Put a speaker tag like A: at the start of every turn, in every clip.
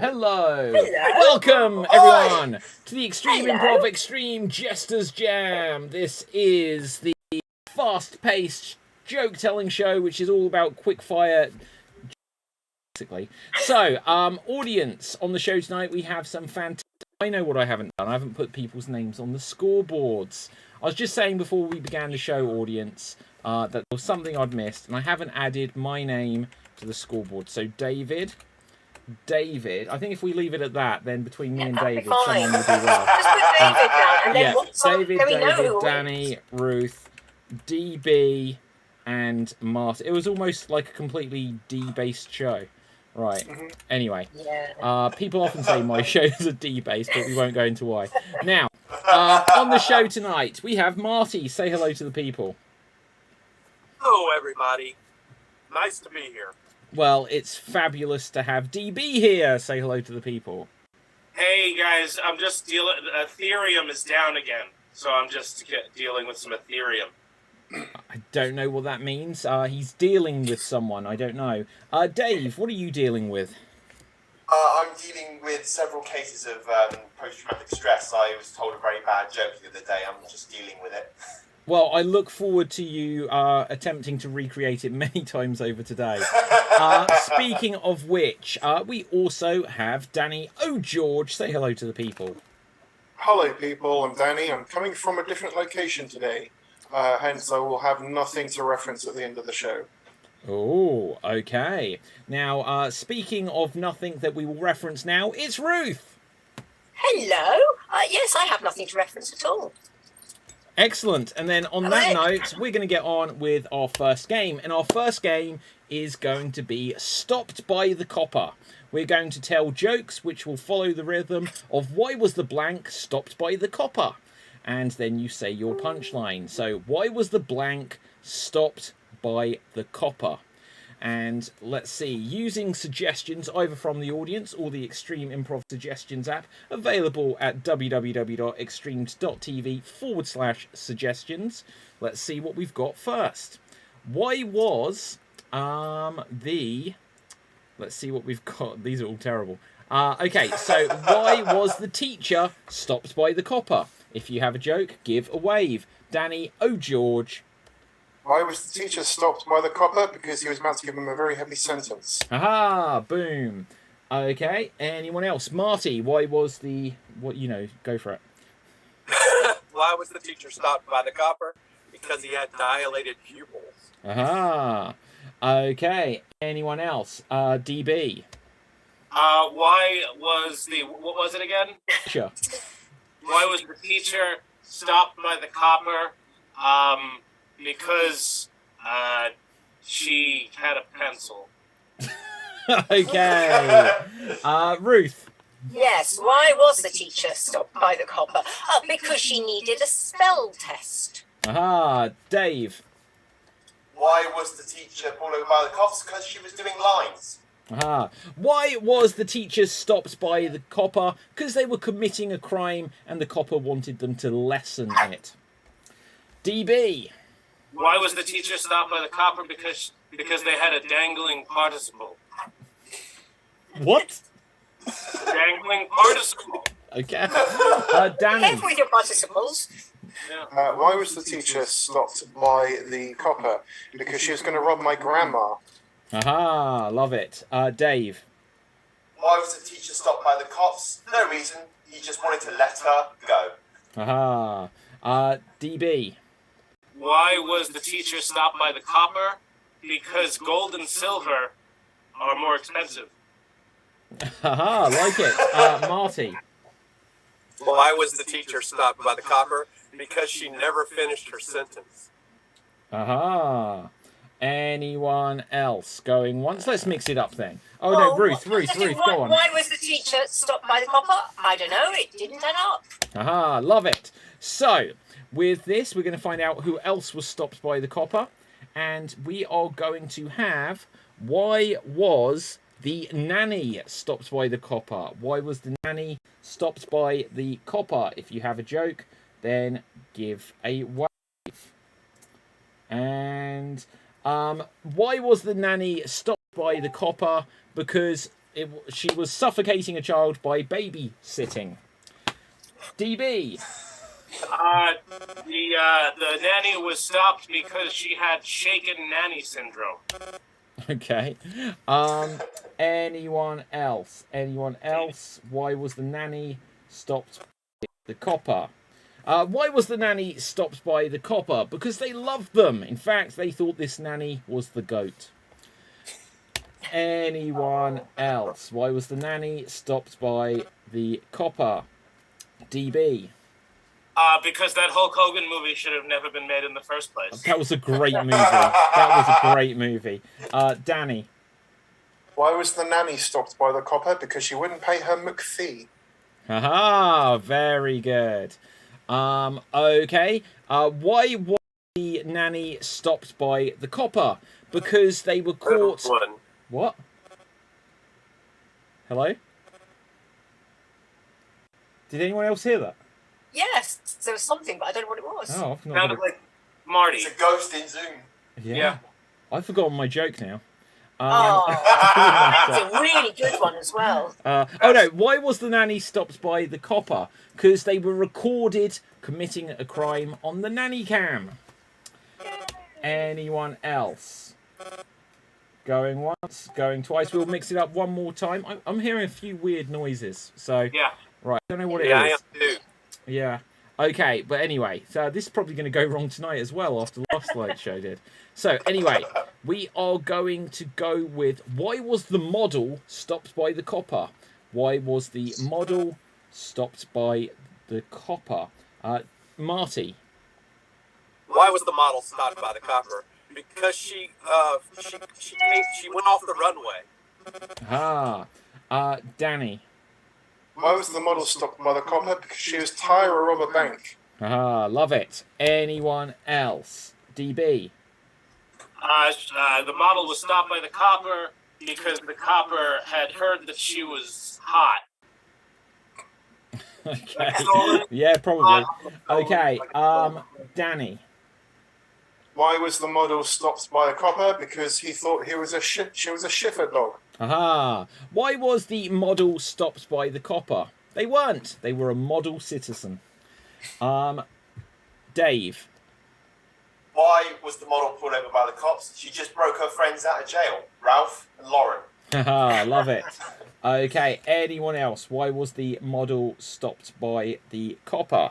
A: Hello.
B: Hello.
A: Welcome, everyone, to the Extreme
B: Hello.
A: Improv Xstreamed Jesters Jam. This is the fast-paced joke-telling show, which is all about quick-fire, basically. So, audience, on the show tonight, we have some fantastic... I know what I haven't done. I haven't put people's names on the scoreboards. I was just saying before we began the show, audience, that there was something I'd missed, and I haven't added my name to the scoreboard. So, David, I think if we leave it at that, then between me and David, someone will do well.
B: Just put David down, and then
A: David, Danny, Ruth, DB, and Martin. It was almost like a completely D-based show. Right. Anyway, people often say my show is a D-based, but we won't go into why. Now, on the show tonight, we have Marty. Say hello to the people.
C: Hello, everybody. Nice to be here.
A: Well, it's fabulous to have DB here. Say hello to the people.
C: Hey, guys, I'm just dealing... Ethereum is down again, so I'm just dealing with some Ethereum.
A: I don't know what that means. He's dealing with someone. I don't know. Dave, what are you dealing with?
D: I'm dealing with several cases of post-traumatic stress. I was told a very bad joke the other day. I'm just dealing with it.
A: Well, I look forward to you attempting to recreate it many times over today. Speaking of which, we also have Danny O'George. Say hello to the people.
E: Hello, people. I'm Danny. I'm coming from a different location today. Hence, I will have nothing to reference at the end of the show.
A: Oh, okay. Now, speaking of nothing that we will reference now, it's Ruth.
B: Hello. Yes, I have nothing to reference at all.
A: Excellent. And then on that note, we're going to get on with our first game. And our first game is going to be Stopped by the Copper. We're going to tell jokes which will follow the rhythm of why was the blank stopped by the copper? And then you say your punchline. So, why was the blank stopped by the copper? And let's see, using suggestions either from the audience or the Extreme Improv Suggestions app, available at www.extremed.tv/suggestions. Let's see what we've got first. Why was Let's see what we've got. These are all terrible. Okay, so why was the teacher stopped by the copper? If you have a joke, give a wave. Danny O'George.
E: Why was the teacher stopped by the copper? Because he was about to give him a very heavy sentence.
A: Aha, boom. Okay, anyone else? Marty, why was the... go for it.
C: Why was the teacher stopped by the copper? Because he had dilated pupils.
A: Aha. Okay, anyone else? DB.
C: Why was the... What was it again?
A: Sure.
C: Why was the teacher stopped by the copper? Because she had a pencil.
A: Okay. Ruth.
B: Yes, why was the teacher stopped by the copper? Because she needed a spell test.
A: Aha, Dave.
D: Why was the teacher pulled over by the cops? Because she was doing lines.
A: Aha. Why was the teacher stopped by the copper? Because they were committing a crime and the copper wanted them to lessen it. DB.
C: Why was the teacher stopped by the copper? Because they had a dangling participle.
A: What?
C: Dangling participle.
A: Okay. Danny.
B: Careful with your participles.
C: Yeah.
E: Why was the teacher stopped by the copper? Because she was going to rob my grandma.
A: Aha, love it. Dave.
D: Why was the teacher stopped by the cops? No reason. He just wanted to let her go.
A: Aha. DB.
C: Why was the teacher stopped by the copper? Because gold and silver are more expensive.
A: Haha, like it. Marty.
F: Why was the teacher stopped by the copper? Because she never finished her sentence.
A: Aha. Anyone else going once? Let's mix it up then. Oh no, Ruth, go on.
B: Why was the teacher stopped by the copper? I don't know, it didn't turn up.
A: Aha, love it. So, with this, we're going to find out who else was stopped by the copper. And we are going to have, why was the nanny stopped by the copper? Why was the nanny stopped by the copper? If you have a joke, then give a wave. And why was the nanny stopped by the copper? Because She was suffocating a child by babysitting. DB.
C: The nanny was stopped because she had shaken nanny syndrome.
A: Okay. Anyone else? Anyone else? Why was the nanny stopped by the copper? Why was the nanny stopped by the copper? Because they loved them. In fact, they thought this nanny was the goat. Anyone else? Why was the nanny stopped by the copper? DB.
C: Because that Hulk Hogan movie should have never been made in the first place.
A: That was a great movie. That was a great movie. Danny.
E: Why was the nanny stopped by the copper? Because she wouldn't pay her McFee.
A: Haha, very good. Okay. Why was the nanny stopped by the copper? Because they were caught. What? Hello? Did anyone else hear that?
B: Yes, there was something, but I don't know what it was.
A: Oh, I've not
C: Sounded like Marty.
D: It's a ghost in Zoom.
A: Yeah. I've forgotten my joke now.
B: That's a really good one as well.
A: Oh no, why was the nanny stopped by the copper? Because they were recorded committing a crime on the nanny cam. Anyone else? Going once, going twice. We'll mix it up one more time. I'm hearing a few weird noises. So,
C: Yeah.
A: right, I don't know what it is.
F: Yeah, I am too.
A: Yeah. Okay, but anyway, so this is probably going to go wrong tonight as well after the last Late Show did. So anyway, we are going to go with why was the model stopped by the copper? Why was the model stopped by the copper? Marty.
F: Why was the model stopped by the copper? Because she went off the runway.
A: Danny.
E: Why was the model stopped by the copper? Because she was tired of a robber bank.
A: Love it. Anyone else? DB.
C: The model was stopped by the copper because the copper had heard that she was hot.
A: Okay. Yeah, probably. Okay. Danny.
E: Why was the model stopped by the copper? Because he thought she was a shiffer dog.
A: Why was the model stopped by the copper? They weren't. They were a model citizen. Dave.
D: Why was the model pulled over by the cops? She just broke her friends out of jail, Ralph and Lauren.
A: Love it. Okay, anyone else? Why was the model stopped by the copper?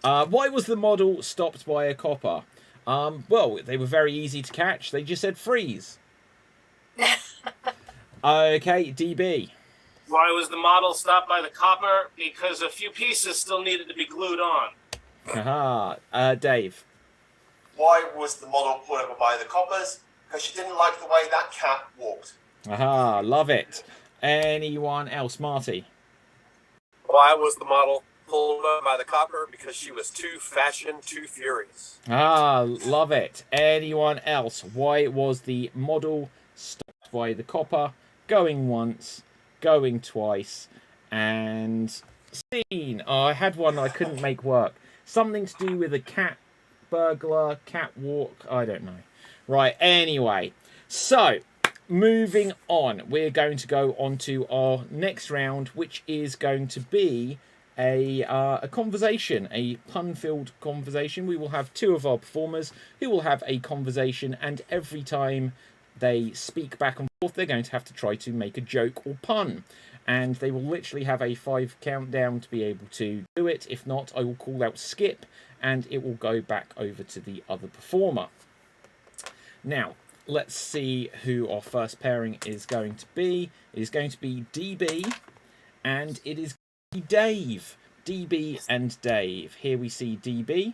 A: Why was the model stopped by a copper? Well, they were very easy to catch. They just said freeze. Okay, DB.
C: Why was the model stopped by the copper? Because a few pieces still needed to be glued on.
A: Dave.
D: Why was the model pulled over by the coppers? Because she didn't like the way that cat walked.
A: Love it. Anyone else? Marty.
F: Why was the model pulled up by the copper? Because she was too fashion, too furious.
A: Love it. Anyone else? Why was the model stopped by the copper? Going once, going twice, and scene. I had one I couldn't make work. Something to do with a cat burglar, catwalk. I don't know. Right. Anyway, so moving on, we're going to go on to our next round, which is going to be a conversation, a pun-filled conversation. We will have two of our performers who will have a conversation, and every time they speak back and forth, they're going to have to try to make a joke or pun. And they will literally have a 5 countdown to be able to do it. If not, I will call out skip, and it will go back over to the other performer. Now, let's see who our first pairing is going to be. It is going to be DB, and it is Dave. DB and Dave. Here we see DB.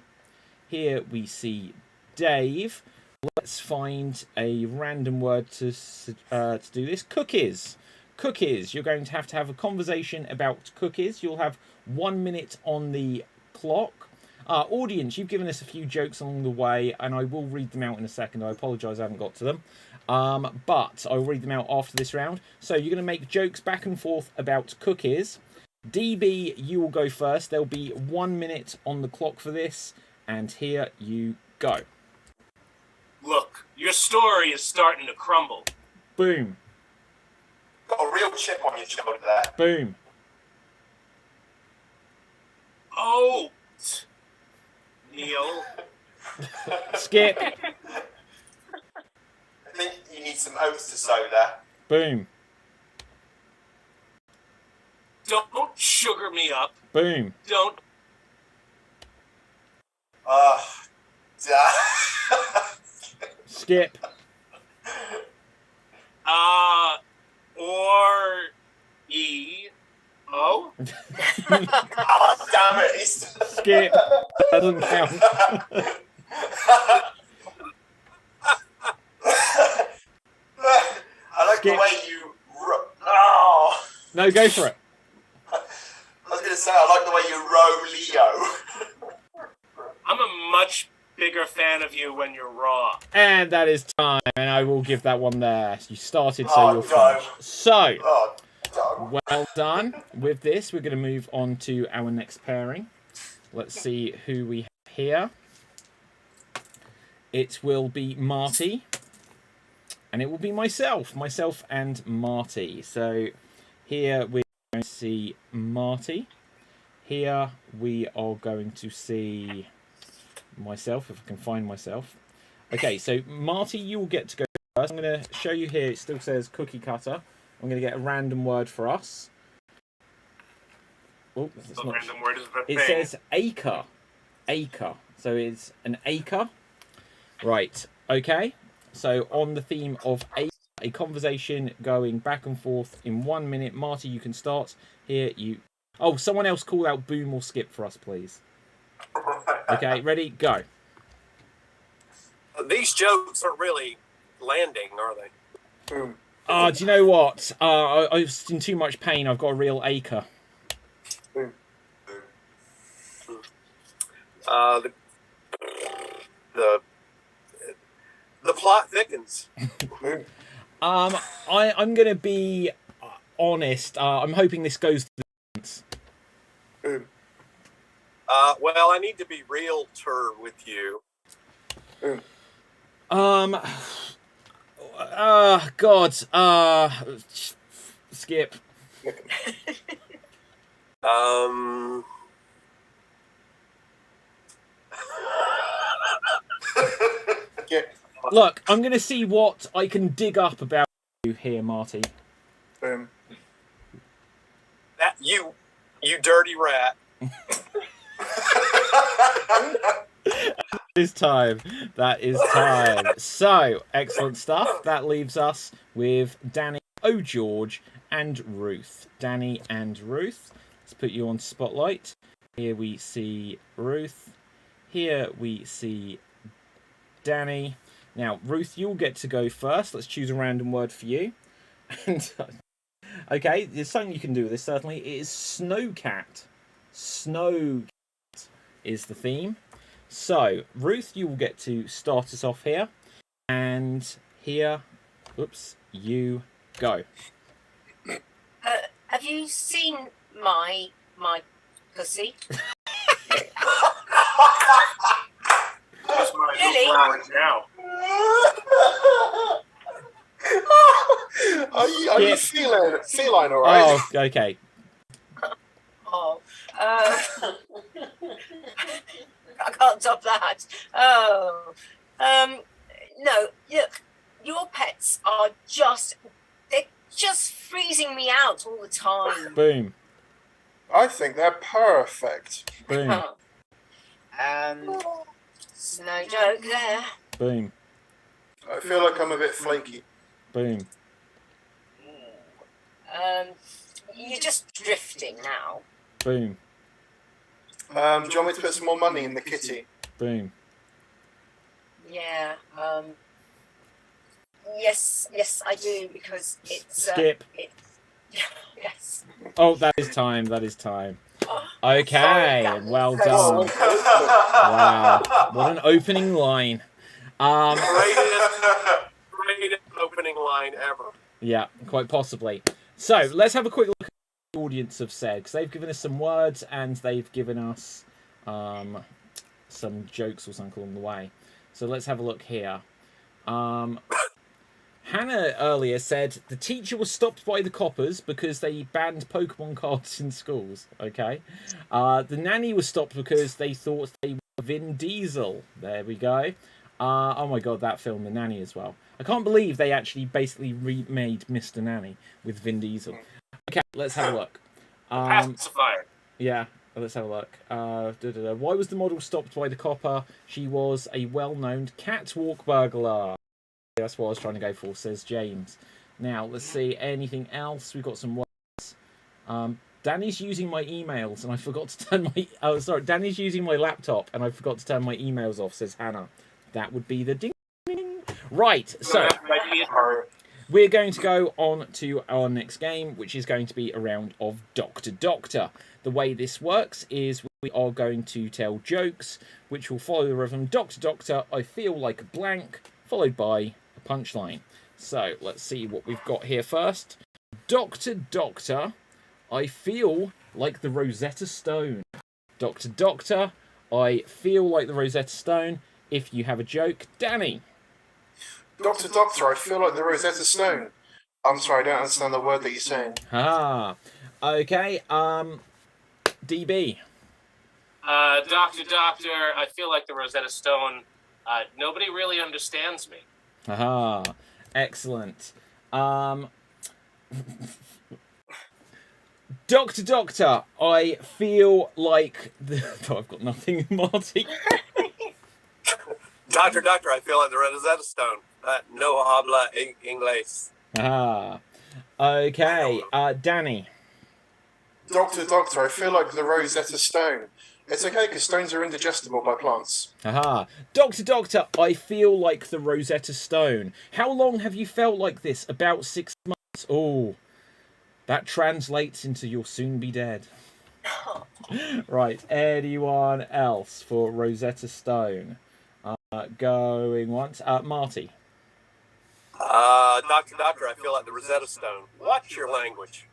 A: Here we see Dave. Let's find a random word to do this. Cookies. Cookies. You're going to have a conversation about cookies. You'll have 1 minute on the clock. Audience, you've given us a few jokes along the way, and I will read them out in a second. I apologise I haven't got to them. But I'll read them out after this round. So you're going to make jokes back and forth about cookies. DB, you will go first. There'll be 1 minute on the clock for this, and here you go.
C: Look, your story is starting to crumble.
A: Boom.
D: Got a real chip on your shoulder there.
A: Boom.
C: Oat. Neil.
A: Skip.
D: I think you need some oats to sow there.
A: Boom.
C: Don't sugar me up.
A: Boom.
C: Don't.
A: Skip.
C: Or E. Oh?
D: Oh, damn it.
A: Skip. That doesn't count.
D: I like
A: Skip.
D: the way you... Oh.
A: No, go for it.
D: I was going to say, I like the way you row Leo.
C: I'm a much bigger fan of you when you're raw.
A: And that is time, and I will give that one there. You started, so
D: Oh,
A: you'll
D: no.
A: finish. So,
D: Oh, no.
A: well done. With this, we're going to move on to our next pairing. Let's see who we have here. It will be Marty. And it will be myself and Marty. So here we're going to see Marty. Here we are going to see myself, if I can find myself. Okay, so Marty, you will get to go first. I'm going to show you here, it still says cookie cutter. I'm going to get a random word for us. Oh, it's
C: The
A: not.
C: random word is the
A: It
C: thing.
A: says acre. Acre. So it's an acre. Right, okay. So on the theme of a conversation going back and forth in 1 minute. Marty, you can start here. Oh, someone else call out boom or skip for us, please. Okay, ready? Go.
F: These jokes aren't really landing, are they?
E: Boom.
A: Do you know what? I was in too much pain. I've got a real acre.
E: Boom.
F: The plot thickens.
E: Boom.
A: I'm going to be honest. I'm hoping this goes to the distance.
E: Boom.
F: Well, I need to be realtor with you.
E: Boom.
A: God. Skip.
E: Yeah.
A: Look, I'm going to see what I can dig up about you here, Marty.
E: Boom.
F: That you dirty rat.
A: That is time. So, excellent stuff. That leaves us with Danny, George, and Ruth. Danny and Ruth. Let's put you on spotlight. Here we see Ruth. Here we see Danny. Now, Ruth, you'll get to go first. Let's choose a random word for you. And okay, there's something you can do with this, certainly. It is snowcat. Snowcat is the theme. So, Ruth, you will get to start us off here. And here, oops, you go.
B: Have you seen my pussy?
C: That's my
B: Really?
C: flowers now.
E: Are you feline all right?
A: Oh, okay.
B: Oh, I can't top that. Oh, no. Look, your pets are they're just freezing me out all the time.
A: Boom.
E: I think they're perfect.
A: Boom.
B: No joke there.
A: Boom.
E: I feel like I'm a bit flaky.
A: Boom.
B: You're just drifting now.
A: Boom.
E: Do you want me to put some more money in the kitty?
A: Boom.
B: Yeah. Yes, I do, because it's
A: Skip.
B: yes.
A: Oh, that is time. That is time. Okay.
B: Sorry,
A: Well
B: so
A: done.
B: sorry.
A: Wow. What an opening line.
F: Greatest opening line ever.
A: Yeah, quite possibly. So, let's have a quick look at what the audience have said, because they've given us some words and they've given us some jokes or something along the way. So let's have a look here. Hannah earlier said the teacher was stopped by the coppers because they banned Pokemon cards in schools. Okay. The nanny was stopped because they thought they were Vin Diesel. There we go. Oh my god, that film, The Nanny, as well. I can't believe they actually basically remade Mr. Nanny with Vin Diesel. Okay, let's have a look.
C: Pacifier.
A: Yeah, let's have a look. Why was the model stopped by the copper? She was a well-known catwalk burglar. That's what I was trying to go for, says James. Now, let's see, anything else? We've got some words. Danny's using my emails, and I forgot to turn my... Oh, sorry, Danny's using my laptop, and I forgot to turn my emails off, says Hannah. That would be the ding. Right, so... We're going to go on to our next game, which is going to be a round of Doctor Doctor. The way this works is we are going to tell jokes, which will follow the rhythm Doctor Doctor, I feel like a blank, followed by a punchline. So, let's see what we've got here first. Doctor Doctor, I feel like the Rosetta Stone. Doctor Doctor, I feel like the Rosetta Stone. If you have a joke, Danny.
E: Doctor Doctor, I feel like the Rosetta Stone. I'm sorry, I don't understand the word that you're saying.
A: Okay, DB.
C: Doctor Doctor, I feel like the Rosetta Stone. Nobody really understands me.
A: Excellent. Doctor Doctor, I feel like the... Oh, I've got nothing, Marty.
F: Doctor Doctor, I feel like the Rosetta Stone. No habla inglés.
A: Okay, Danny.
E: Doctor Doctor, I feel like the Rosetta Stone. It's okay because stones are indigestible by plants.
A: Doctor Doctor, I feel like the Rosetta Stone. How long have you felt like this? About 6 months. Oh, that translates into you'll soon be dead. Right, anyone else for Rosetta Stone? Going once. Marty.
F: Doctor Doctor, I feel like the Rosetta Stone. Watch your language.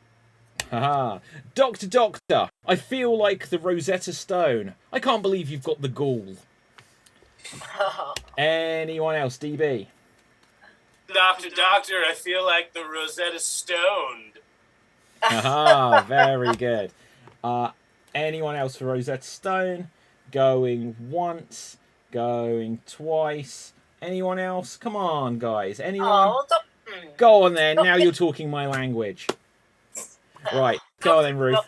A: Doctor Doctor, I feel like the Rosetta Stone. I can't believe you've got the gall. Anyone else, DB?
C: Doctor Doctor, I feel like the Rosetta Stone.
A: Very good. Anyone else for Rosetta Stone? Going once, going twice. Anyone else? Come on, guys. Anyone? Go on then. Now you're talking my language. Right. Go on then, Ruth.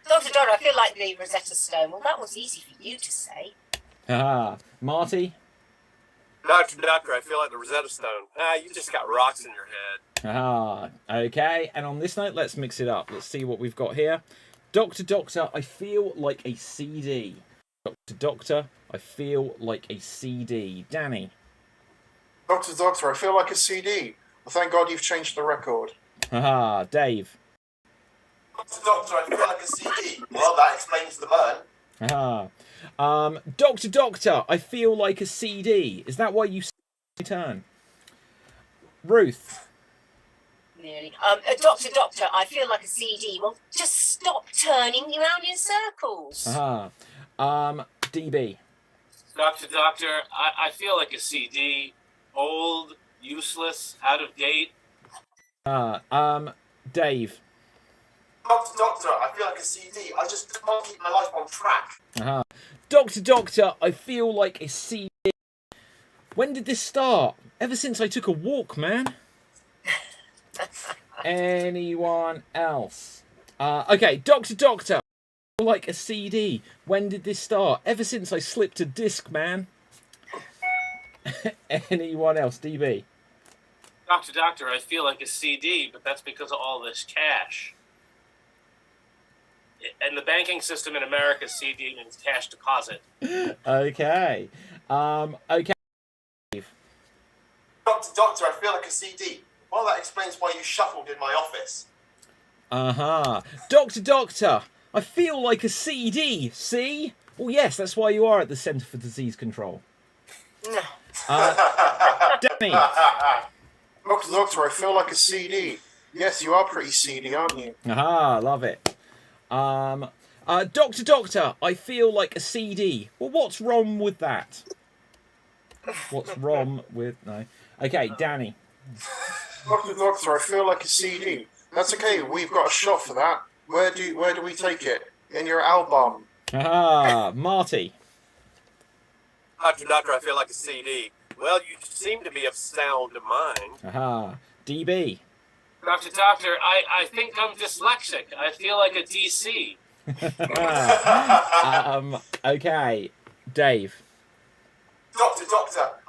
B: Doctor Doctor, I feel like the Rosetta Stone. Well, that was easy for you to say.
A: Marty?
F: Doctor Doctor, I feel like the Rosetta Stone. You just got rocks in your head.
A: Okay. And on this note, let's mix it up. Let's see what we've got here. Doctor Doctor, I feel like a CD. Doctor Doctor, I feel like a CD. Danny?
E: Doctor Doctor, I feel like a CD. Well, thank God you've changed the record.
A: Dave?
D: Doctor Doctor, I feel like a CD. Well, that explains the burn.
A: Doctor Doctor, I feel like a CD. Is that why you turn? Ruth?
B: Nearly. Doctor Doctor, I feel like a CD. Well, just stop turning you around in circles.
A: DB?
C: Doctor Doctor, I feel like a CD. Old, useless, out of date.
A: Dave?
D: Doctor Doctor, I feel like a CD. I just can't keep my life on track.
A: Doctor Doctor, I feel like a CD. When did this start? Ever since I took a walk, man. Anyone else? Okay, Doctor Doctor, I feel like a CD. When did this start? Ever since I slipped a disc, man. Anyone else? DB?
C: Doctor Doctor, I feel like a CD, but that's because of all this cash. And the banking system in America, CD means cash deposit.
A: Okay. Okay.
D: Doctor Doctor, I feel like a CD. Well, that explains why you shuffled in my office.
A: Doctor Doctor, I feel like a CD. See? Well, yes, that's why you are at the Centre for Disease Control. Danny?
E: Doctor Doctor, I feel like a CD. Yes, you are pretty seedy, aren't you?
A: Love it. Doctor Doctor, I feel like a CD. Well, what's wrong with that? What's wrong with... No. Okay, Danny.
E: Doctor, I feel like a CD. That's okay. We've got a shot for that. Where do we take it? In your album.
A: Ah, Marty.
F: Doctor, I feel like a CD. Well, you seem to be of sound mind.
A: Aha, DB.
C: Doctor, I think I'm dyslexic. I feel like a DC.
A: Okay, Dave.
D: Doctor,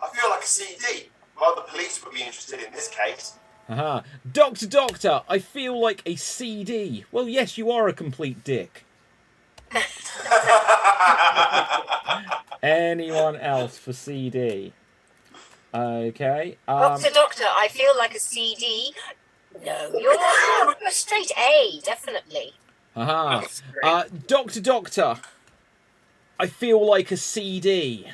D: I feel like a CD. Well, the police would be interested in this case.
A: Aha, Doctor, I feel like a CD. Well, yes, you are a complete dick. Anyone else for CD? Okay.
B: Doctor, I feel like a CD. No, you're a straight A, definitely.
A: Aha. Doctor, I feel like a CD.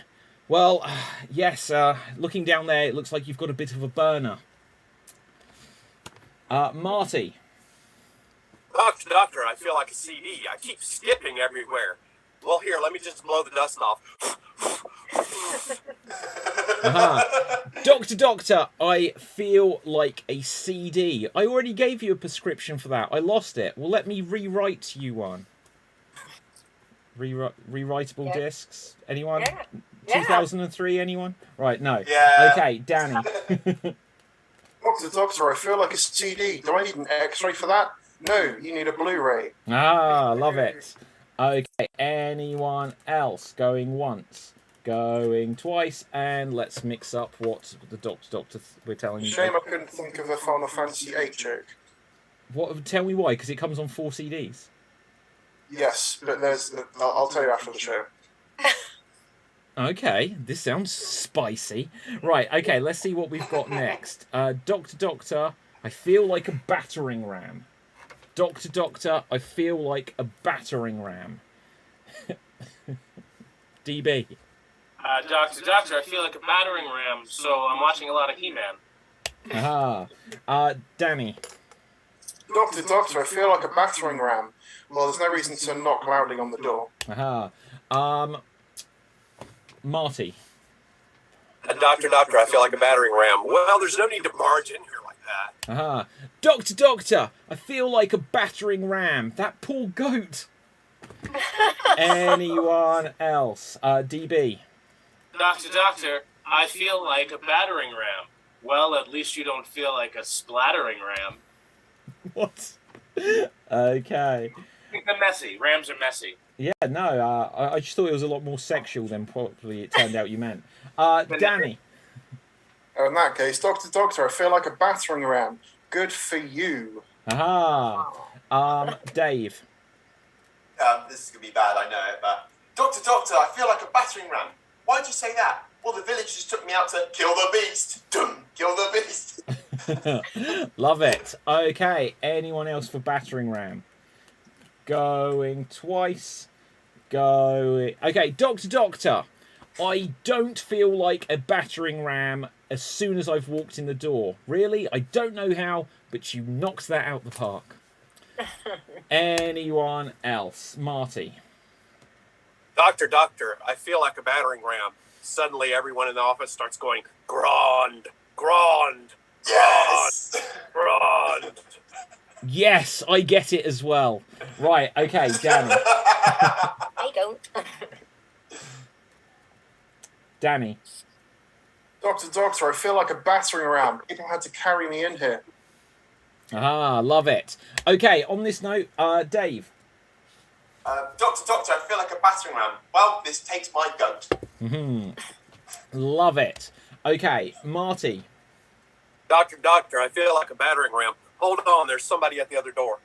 A: Well, yes, looking down there, it looks like you've got a bit of a burner. Marty.
F: Doctor, I feel like a CD. I keep skipping everywhere. Well, here, let me just blow the dust off.
A: Doctor, I feel like a CD. I already gave you a prescription for that. I lost it. Well, let me rewrite you one. Rewritable discs? Anyone?
B: Yeah.
A: 2003, anyone? Right, no.
D: Yeah.
A: Okay, Danny.
E: Doctor, I feel like a CD. Do I need an X-ray for that? No, you need a Blu-ray.
A: Ah, love it. Okay, anyone else? Going once, going twice, and let's mix up what the doctor we're telling you.
E: Shame I couldn't think of a Final Fantasy VIII joke.
A: What? Tell me why? Because it comes on 4 CDs.
E: Yes, but I'll tell you after the show.
A: Okay, this sounds spicy. Right, okay, let's see what we've got next. Doctor, I feel like a battering ram. Doctor, I feel like a battering ram. DB.
C: Doctor, I feel like a battering ram, so I'm watching a lot of He-Man.
A: Danny.
E: Doctor, I feel like a battering ram. Well, there's no reason to knock loudly on the door.
A: Marty.
F: Doctor, I feel like a battering ram. Well, there's no need to barge in here like that.
A: Doctor, I feel like a battering ram. That poor goat. Anyone else? DB.
C: Doctor, I feel like a battering ram. Well, at least you don't feel like a splattering ram.
A: What? Okay.
C: They're messy. Rams are messy.
A: Yeah, no, I just thought it was a lot more sexual than probably it turned out you meant. Danny.
E: In that case, Doctor, I feel like a battering ram. Good for you.
A: Dave.
D: This is going to be bad, I know it, but... Doctor, I feel like a battering ram. Why'd you say that? Well, the villagers took me out to kill the beast. Dum, kill the beast.
A: Love it. Okay, anyone else for battering ram? Going twice. Okay, Doctor. I don't feel like a battering ram as soon as I've walked in the door. Really? I don't know how, but you knocked that out the park. Anyone else? Marty.
F: Doctor, I feel like a battering ram. Suddenly, everyone in the office starts going, Grand.
D: Yes!
F: Grand.
A: Yes, I get it as well. Right, okay, Danny.
B: I don't.
A: Danny.
E: Doctor, I feel like a battering ram. People had to carry me in here.
A: Love it. Okay, on this note, Dave.
D: Doctor, I feel like a battering ram. Well, this takes my goat.
A: Love it. Okay, Marty.
F: Doctor, I feel like a battering ram. Hold on, there's somebody at the other door.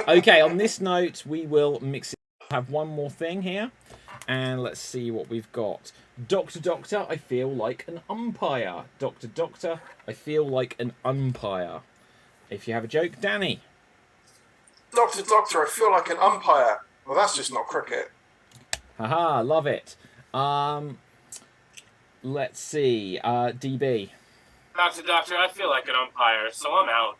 A: Okay, on this note, we will mix it. Have one more thing here. And let's see what we've got. Doctor, I feel like an umpire. Doctor, I feel like an umpire. If you have a joke, Danny.
E: Doctor, I feel like an umpire. Well, that's just not cricket.
A: Love it. Let's see. DB.
C: Doctor, I feel like an umpire, so I'm out.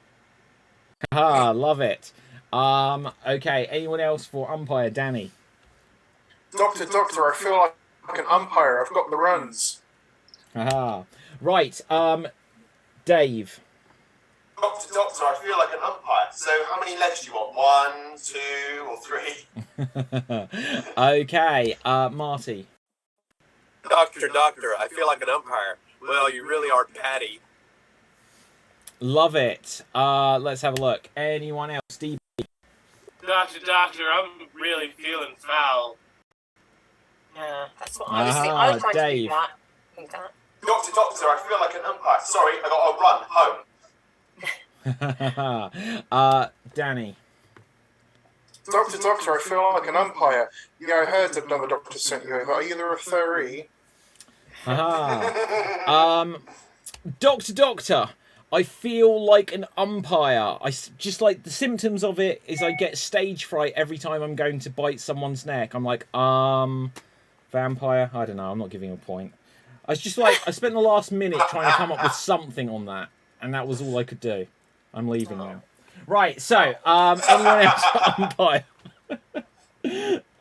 A: Love it. Okay, anyone else for umpire? Danny.
E: Doctor, I feel like an umpire. I've got the runs.
A: Right. Dave.
D: Doctor, I feel like an umpire. So how many legs do you want? 1, 2, or 3?
A: Okay, Marty.
F: Doctor, I feel like an umpire. Well, you really are Patty.
A: Love it. Let's have a look. Anyone else? Steve.
C: Doctor, I'm really feeling foul.
B: Yeah, that's what I was thinking. I was trying to do that.
D: Doctor, I feel like an umpire. Sorry, I got to run home.
A: Danny.
E: Doctor, I feel like an umpire. Yeah, I heard that another doctor sent you over. Are you the referee?
A: Doctor, I feel like an umpire. Just like the symptoms of it is I get stage fright every time I'm going to bite someone's neck. I'm like, vampire? I don't know, I'm not giving a point. I was just like, I spent the last minute trying to come up with something on that, and that was all I could do. I'm leaving now. Right, so, anyone else umpire?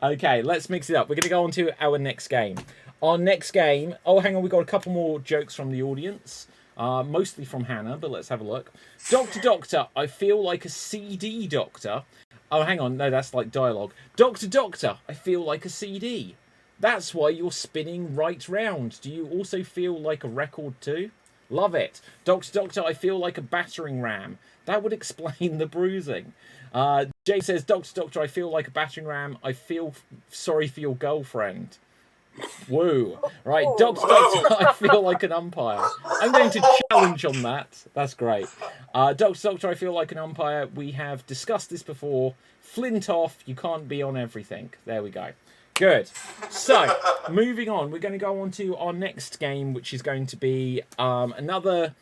A: Okay, let's mix it up. We're going to go on to our next game. Our next game... Oh, hang on, we've got a couple more jokes from the audience. Mostly from Hannah, but let's have a look. Doctor, I feel like a CD doctor. Oh, hang on, no, that's like dialogue. Doctor, I feel like a CD. That's why you're spinning right round. Do you also feel like a record too? Love it. Doctor, I feel like a battering ram. That would explain the bruising. Jay says, Doctor, I feel like a battering ram. I feel sorry for your girlfriend. Woo. Right, Doctor, I feel like an umpire. I'm going to challenge on that. That's great. Doctor, I feel like an umpire. We have discussed this before. Flint off. You can't be on everything. There we go. Good. So, moving on. We're going to go on to our next game, which is going to be another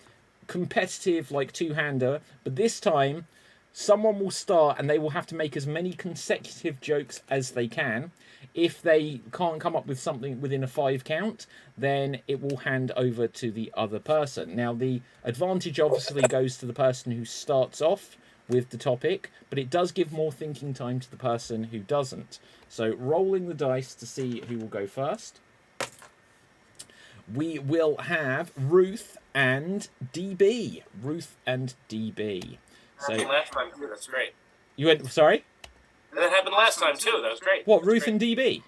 A: competitive, like, two-hander. But this time, someone will start and they will have to make as many consecutive jokes as they can. If they can't come up with something within a 5 count, then it will hand over to the other person. Now, the advantage obviously goes to the person who starts off with the topic, but it does give more thinking time to the person who doesn't. So, rolling the dice to see who will go first. We will have Ruth and DB. Ruth and DB. So,
C: Last time too, that's great.
A: You went, sorry?
C: That happened last time too, that was great.
A: What, Ruth and DB?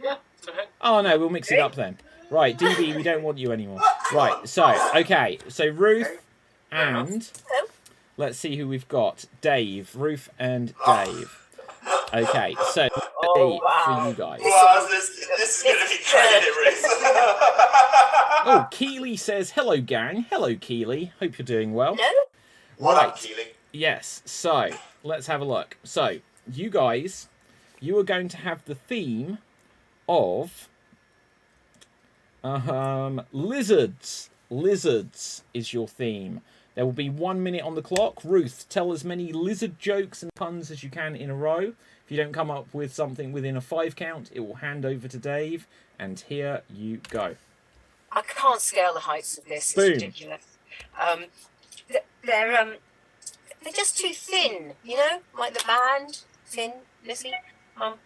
C: Yeah, it's okay.
A: Oh no, we'll mix it up then. Right, DB, we don't want you anymore. Right, so, okay, so Ruth and... Let's see who we've got. Dave. Ruth and Dave. Okay, so for you guys.
D: Wow, this is going to be credited, Ruth.
A: Oh, Keely says, hello, gang. Hello, Keely. Hope you're doing well.
D: What up, Keely?
A: Yes, so, let's have a look. So, you guys, you are going to have the theme of lizards. Lizards is your theme. There will be 1 minute on the clock. Ruth, tell as many lizard jokes and puns as you can in a row. If you don't come up with something within a 5 count, it will hand over to Dave. And here you go.
B: I can't scale the heights of this. It's
A: Boom.
B: ridiculous. They're just too thin, you know, like the band, Thin Lizzy.
A: Boom.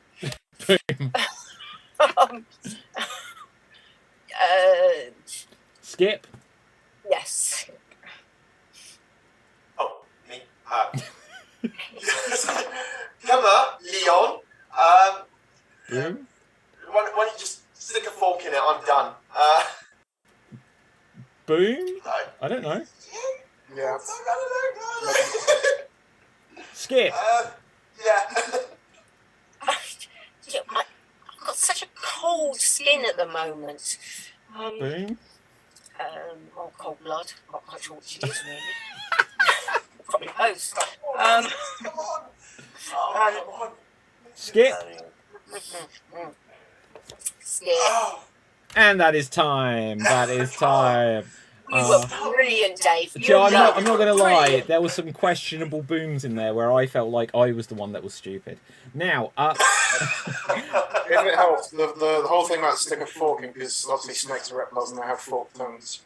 A: Skip.
B: Yes.
D: Oh, me. Come on, Leon.
A: Boom.
D: Why don't you just stick a fork in it? I'm done.
A: Boom. I don't know.
E: Yeah.
A: Skip.
D: Yeah.
B: I've got such a cold skin at the moment.
A: Boom.
B: Or cold blood. I'm not quite sure which it is really. Probably both.
A: Skip.
B: Skip.
A: And that is time. That is time.
B: You were brilliant, Dave.
A: Joe, I'm not going to lie. There was some questionable booms in there where I felt like I was the one that was stupid. Now,
E: If it helps, the whole thing about stick a fork in, because obviously snakes are reptiles and they have forked tongues.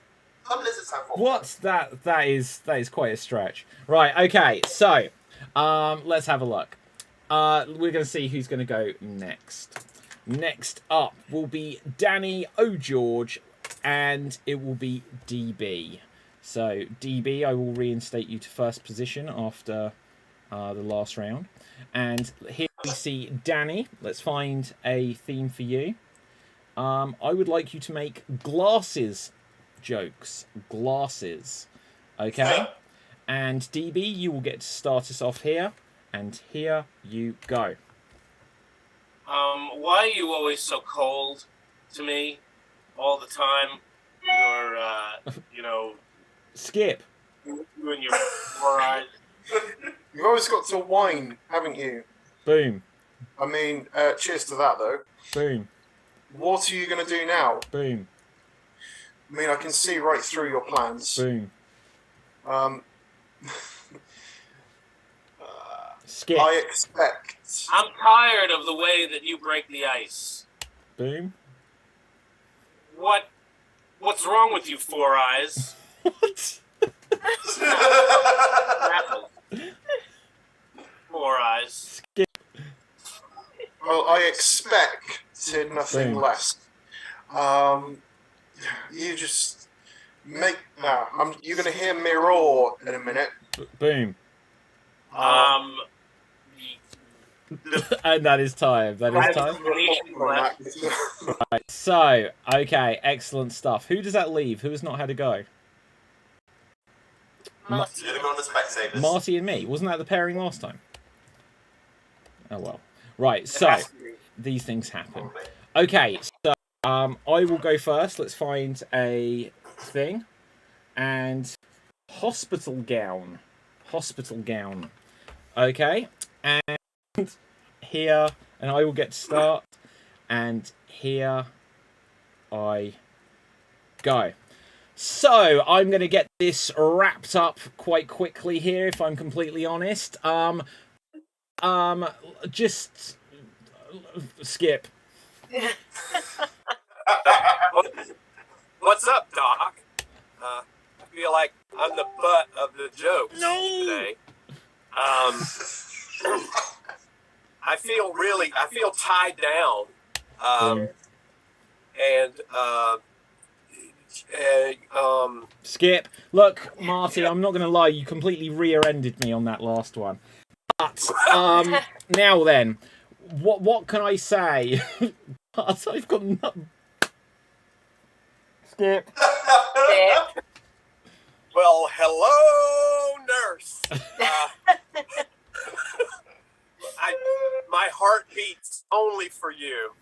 D: Some lizards have forks.
A: what's that? That is quite a stretch. Right. Okay. So, let's have a look. We're going to see who's going to go next. Next up will be Danny O'George, and it will be DB. So, DB, I will reinstate you to first position after the last round. And here we see Danny. Let's find a theme for you. I would like you to make glasses jokes. Glasses. Okay? And DB, you will get to start us off here. And here you go.
C: Why are you always so cold to me all the time? You're,
A: Skip.
C: You and your 4 eyes.
E: You've always got to whine, haven't you?
A: Boom.
E: I mean, cheers to that, though.
A: Boom.
E: What are you going to do now?
A: Boom.
E: I mean, I can see right through your plans.
A: Boom. Skip.
E: I expect...
C: I'm tired of the way that you break the ice.
A: Boom.
C: What's wrong with you, 4 eyes?
A: What?
C: 4 eyes.
A: Skip.
E: Well, I expected nothing
A: Boom.
E: less. You just make... you're going to hear me roar in a minute.
A: Boom.
C: The
A: And that is time. That is time. Right, so, okay, excellent stuff. Who does that leave? Who has not had a go?
B: Marty.
D: You're on the spectators.
A: Marty and me. Wasn't that the pairing last time? Oh well. Right, so these things happen. Okay, so I will go first. Let's find a thing. And hospital gown. Hospital gown. Okay. And here, and I will get to start. And here I go. So, I'm going to get this wrapped up quite quickly here, if I'm completely honest. Just skip.
F: What's up, Doc? I feel like I'm the butt of the jokes today. I feel tied down.
A: Skip. Look, Marty, I'm not going to lie, you completely rear-ended me on that last one. But, now then, what can I say? I've got nothing. Skip.
F: Well, hello, nurse. My heart beats only for you.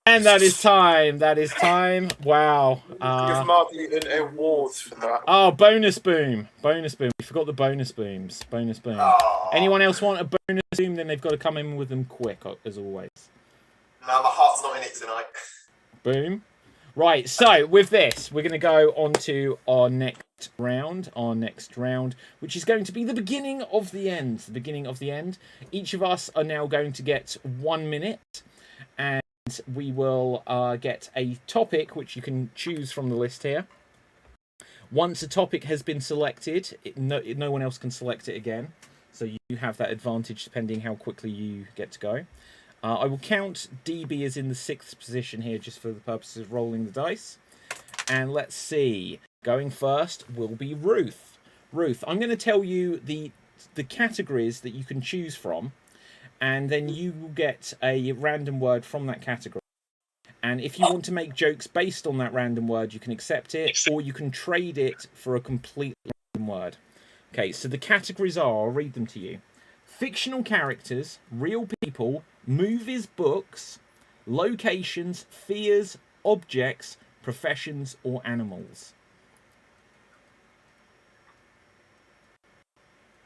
A: And that is time. That is time. Wow.
E: Give Marty an award for that.
A: Oh, bonus boom. Bonus boom. We forgot the bonus booms. Bonus boom.
D: Oh.
A: Anyone else want a bonus boom? Then they've got to come in with them quick, as always.
D: No, my heart's not in it tonight.
A: Boom. Right, so with this, we're going to go on to our next round, which is going to be the beginning of the end. The beginning of the end. Each of us are now going to get 1 minute, and we will get a topic, which you can choose from the list here. Once a topic has been selected, no one else can select it again, so you have that advantage depending how quickly you get to go. I will count DB as in the 6th position here just for the purposes of rolling the dice. And let's see. Going first will be Ruth. Ruth, I'm going to tell you the categories that you can choose from. And then you will get a random word from that category. And if you want to make jokes based on that random word, you can accept it. Or you can trade it for a completely random word. Okay, so the categories are, I'll read them to you. Fictional characters, real people, movies, books, locations, fears, objects, professions, or animals.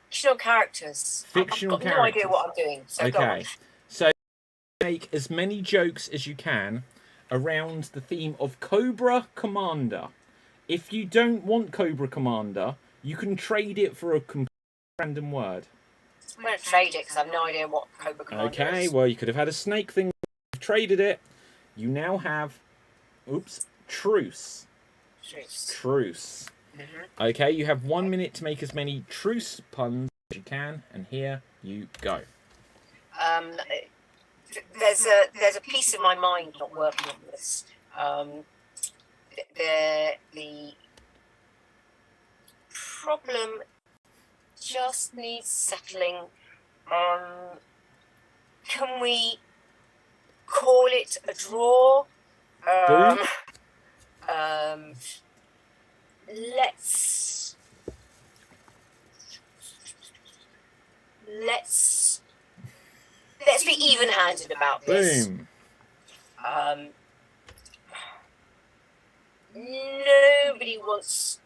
B: Fictional characters.
A: Fictional
B: I've got
A: characters.
B: no idea what I'm doing. So go on.
A: Okay, so make as many jokes as you can around the theme of Cobra Commander. If you don't want Cobra Commander, you can trade it for a random word.
B: I'm going to trade it because I have no idea what Cobra Commander
A: Okay,
B: is.
A: well, you could have had a snake thing. You've traded it. You now have, truce. Truce.
B: Mm-hmm.
A: Okay, you have 1 minute to make as many truce puns as you can, and here you go.
B: There's a piece of my mind not working on this. the problem just needs settling. Can we call it a draw? Let's be even-handed about this.
A: Boom.
B: Nobody wants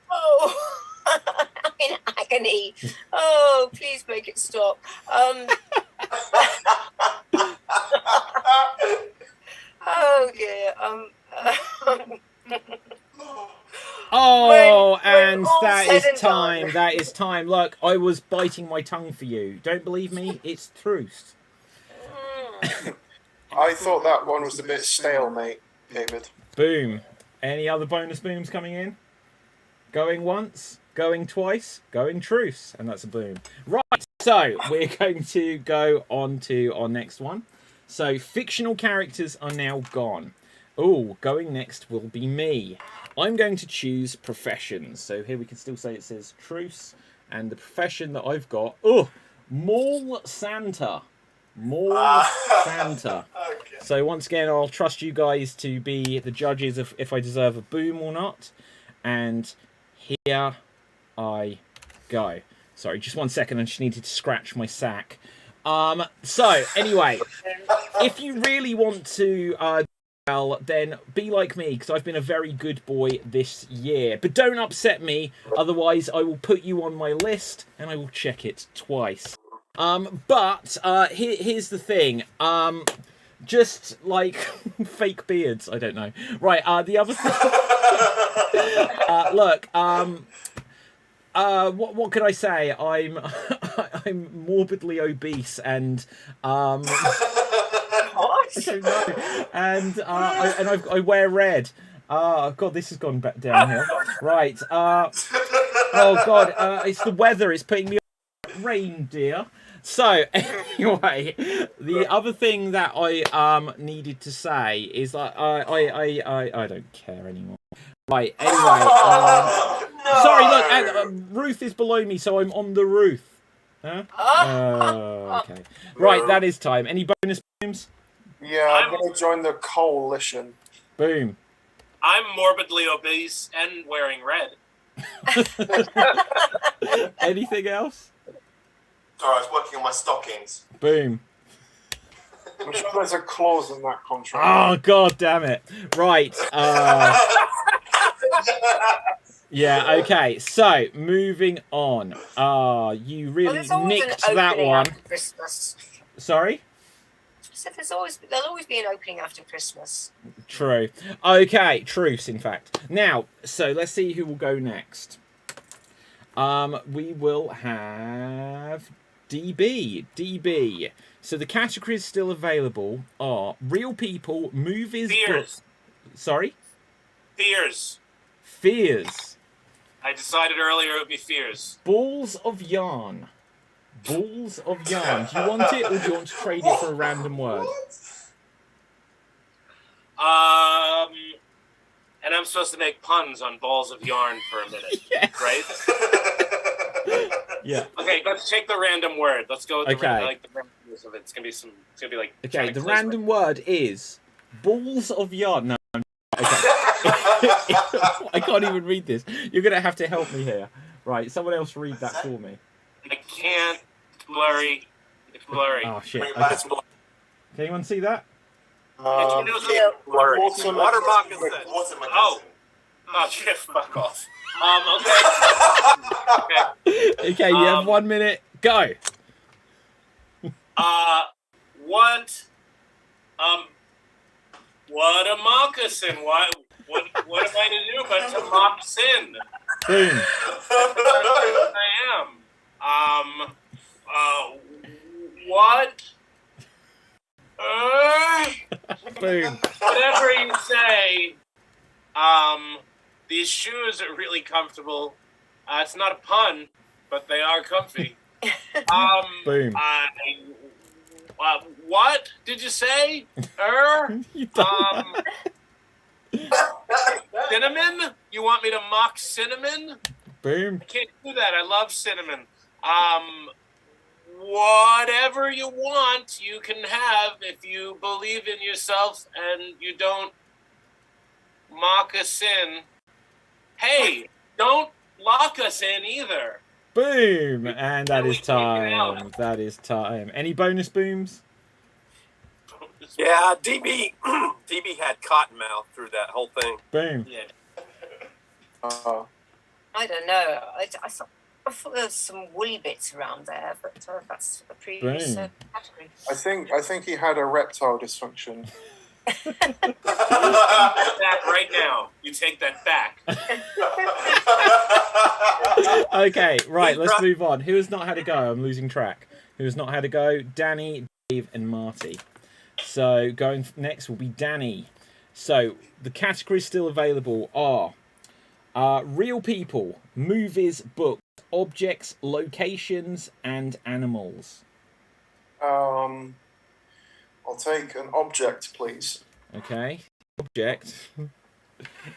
B: oh, I'm in agony. Oh, please make it stop. Oh dear.
A: Oh,
B: When
A: and
B: all
A: that
B: said
A: is
B: and
A: time.
B: done.
A: That is time. Look, I was biting my tongue for you. Don't believe me? It's truth.
E: I thought that one was a bit stalemate, David.
A: Boom. Any other bonus booms coming in? Going once, going twice, going truce. And that's a boom. Right, so we're going to go on to our next one. So fictional characters are now gone. Oh, going next will be me. I'm going to choose professions. So here we can still say it says truce. And the profession that I've got... Oh, Mall Santa. Mall Santa.
D: Okay.
A: So once again, I'll trust you guys to be the judges of if I deserve a boom or not. And here I go. Sorry, just 1 second. I just needed to scratch my sack. So, anyway, if you really want to well, then be like me, because I've been a very good boy this year. But don't upset me, otherwise I will put you on my list, and I will check it twice. But here's the thing. Just like fake beards, I don't know. Right, the other thing... look, what can I say? I'm morbidly obese and
B: What?
A: I don't know. And I wear red. God, this has gone back downhill. Right. Oh God, it's the weather. It's putting me on reindeer. So anyway, the other thing that I needed to say is that I don't care anymore. Right. Anyway.
D: No!
A: Sorry. Look, roof is below me, so I'm on the roof. Huh? Okay. Right. That is time. Any bonus booms?
E: Yeah, I'm going to join the coalition.
A: Boom.
C: I'm morbidly obese and wearing red.
A: Anything else?
D: Sorry, I was working on my stockings.
A: Boom.
E: I'm sure there's a clause in that contract.
A: Oh, God damn it. Right. Yeah, okay. So, moving on. You really nicked that one.
B: After Christmas.
A: Sorry?
B: So there'll always be an opening after Christmas.
A: True. Okay, truce, in fact. Now, so let's see who will go next. We will have DB. So the categories still available are real people, movies,
C: Fears.
A: Sorry?
C: Fears.
A: I
C: decided earlier it would be fears.
A: Balls of yarn. Balls of yarn. Do you want it, or do you want to trade it for a random word?
C: And I'm supposed to make puns on balls of yarn for a minute,
A: Yes.
C: right?
A: Yeah.
C: Okay, let's take the random word. Let's go with the
A: Okay.
C: I like the randomness of it. It's gonna be like.
A: Okay,
C: trying to
A: the
C: close
A: random word is balls of yarn. No. Okay. I can't even read this. You're gonna have to help me here. Right, someone else read that for me.
C: I can't. It's blurry. It's blurry.
A: Oh shit.
D: Bring it
A: Okay.
D: back to
A: Can anyone see that?
B: Yeah.
F: Blurry.
E: Water
F: Water
E: moccasin.
F: moccasin.
D: What's in my
C: Oh.
D: cousin?
C: Oh shit! Fuck off. Okay.
A: Okay, you have 1 minute. Go.
C: What a moccasin? What am I to do but to mock sin?
A: Boom.
C: I am. What?
A: Boom.
C: Whatever you say. These shoes are really comfortable. It's not a pun, but they are comfy.
A: Boom.
C: What did you say? Cinnamon? You want me to mock cinnamon?
A: Boom.
C: I can't do that. I love cinnamon. Whatever you want, you can have if you believe in yourself and you don't mock us in. Hey, don't lock us in either.
A: Boom. And that is
C: Really freaking out.
A: time. That is time. Any bonus booms?
F: Yeah, DB had cotton mouth through that whole thing.
A: Boom.
C: Yeah.
B: I don't know. I thought there was some woolly bits around there, but that's a previous
A: Boom.
B: category.
E: I think he had a reptile dysfunction.
C: That right now. You take that back.
A: Okay, right, let's move on. Who has not had a go? I'm losing track. Who has not had a go? Danny, Dave, and Marty. So going next will be Danny. So the categories still available are real people, movies, books, objects, locations, and animals.
E: I'll take an object, please.
A: Okay. Object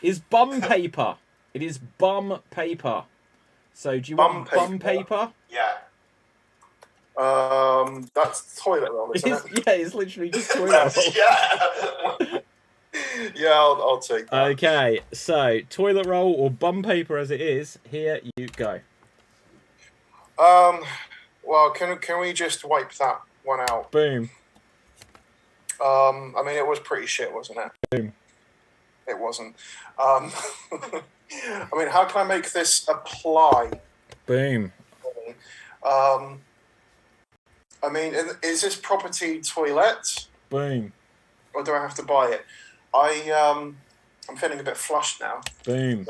A: is bum paper. It is bum paper. So do you want bum paper?
D: Yeah.
E: That's toilet roll, isn't it?
A: Yeah, it's literally just toilet roll.
D: Yeah.
E: Yeah, I'll take that.
A: Okay, so toilet roll or bum paper as it is, here you go.
E: Well, can we just wipe that one out?
A: Boom.
E: I mean, it was pretty shit, wasn't it?
A: Boom.
E: It wasn't. I mean, how can I make this apply?
A: Boom.
E: I mean, is this property toilet,
A: Boom.
E: or do I have to buy it? I'm feeling a bit flushed now.
A: Boom.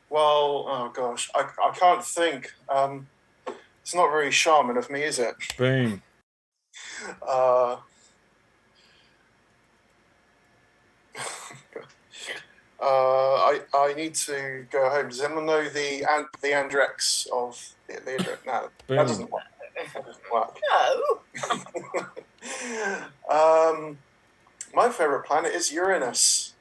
E: Well, oh gosh, I can't think. It's not very charming of me, is it?
A: Boom.
E: I need to go home. Does anyone know the Andrex of the Andrex? No,
A: Boom.
E: that doesn't work. That doesn't work.
B: No.
E: My favorite planet is Uranus.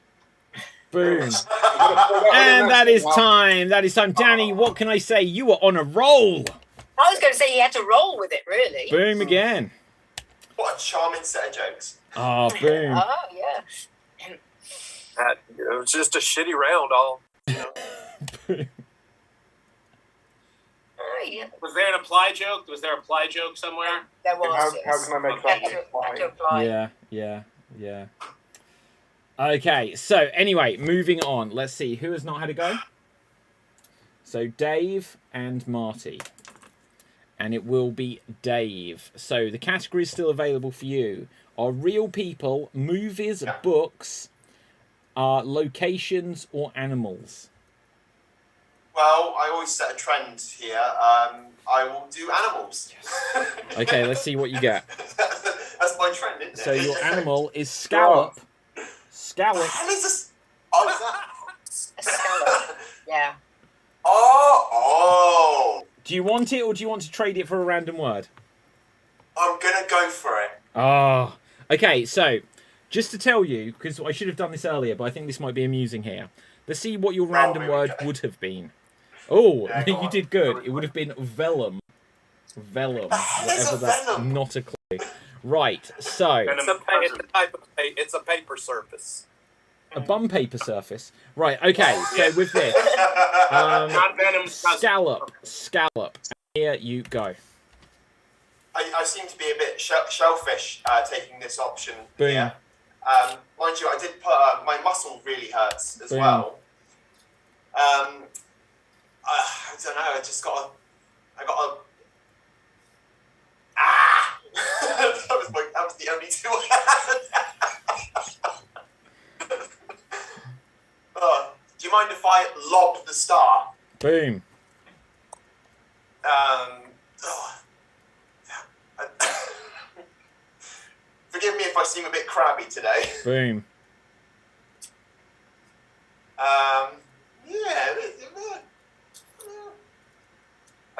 A: Boom. And that is time. That is time. Danny, what can I say? You were on a roll.
B: I was going to say you had to roll with it, really.
A: Boom again.
D: What a charming set of jokes.
A: Oh, boom.
B: Oh, yeah.
F: It was just a shitty round, all.
A: Boom.
B: Oh, yeah.
C: Was there an apply joke? Was there a apply joke somewhere?
B: There was.
E: How can I make that
B: Had to
E: apply?
B: apply.
A: Yeah. Okay, so anyway, moving on. Let's see. Who has not had a go? So Dave and Marty. And it will be Dave. So the categories still available for you are real people, movies, books, locations, or animals.
D: Well, I always set a trend here. I will do animals.
A: Yes. Okay, let's see what you get.
D: That's my trend, isn't it?
A: So your animal is scallop. Scallop.
D: What the hell is this? Oh, is that?
B: A scallop. Yeah.
D: Oh.
A: Do you want it or do you want to trade it for a random word?
D: I'm going to go for it.
A: Oh. Okay, so just to tell you, because I should have done this earlier, but I think this might be amusing here. Let's see what your random
D: here we
A: word
D: go.
A: would have been. Oh,
D: Yeah, go
A: you
D: on.
A: did good. It would have been vellum. Vellum.
D: The hell is
A: Whatever
D: a
A: that's
D: vellum?
A: not a clue. Right, so
F: It's a paper surface.
A: a bum paper surface. Right, okay, so with this,
C: Not Venom's cousin.
A: scallop. Here you go.
D: I seem to be a bit shellfish taking this option
A: Boom.
D: here. Mind you, I did put my muscle really hurts as
A: Boom.
D: well. I don't know. I got a. Ah! that was the only two I had. Do you mind if I lob the star?
A: Boom.
D: Forgive me if I seem a bit crabby today.
A: Boom.
D: Yeah.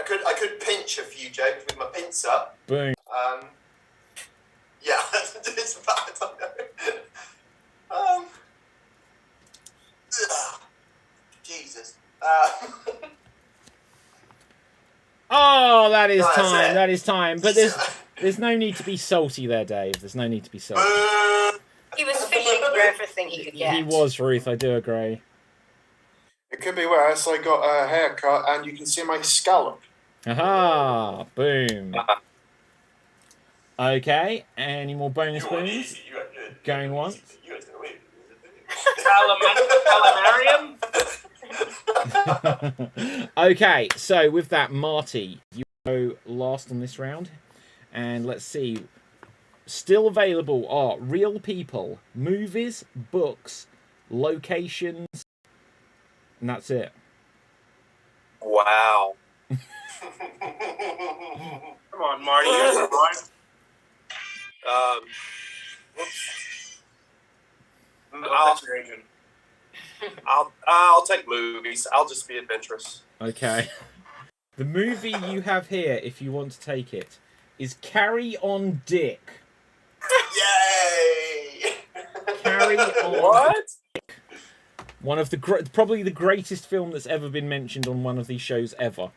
D: I could pinch pinch a few jokes with my pincer.
A: Boom.
D: Yeah, it's bad. I know. Jesus.
A: Oh, that is
D: No, that's
A: time.
D: it.
A: That is time. But there's no need to be salty there, Dave. There's no need to be salty.
B: He was fishing for everything he could get.
A: He was, Ruth. I do agree.
E: It could be worse. I got a haircut, and you can see my scallop.
A: Aha! Boom. Okay. Any more bonus spoons? Going once.
C: Calamarium?
A: Okay. So with that, Marty, you go last on this round, and let's see. Still available are real people, movies, books, locations, and that's it.
F: Wow.
C: Come on, Marty. You're smart.
F: Whoops.
C: That's your agent.
F: I'll take movies. I'll just be adventurous.
A: Okay. The movie you have here, if you want to take it, is Carry On Dick.
D: Yay!
A: Carry On
F: What?
A: One of the probably the greatest film that's ever been mentioned on one of these shows ever.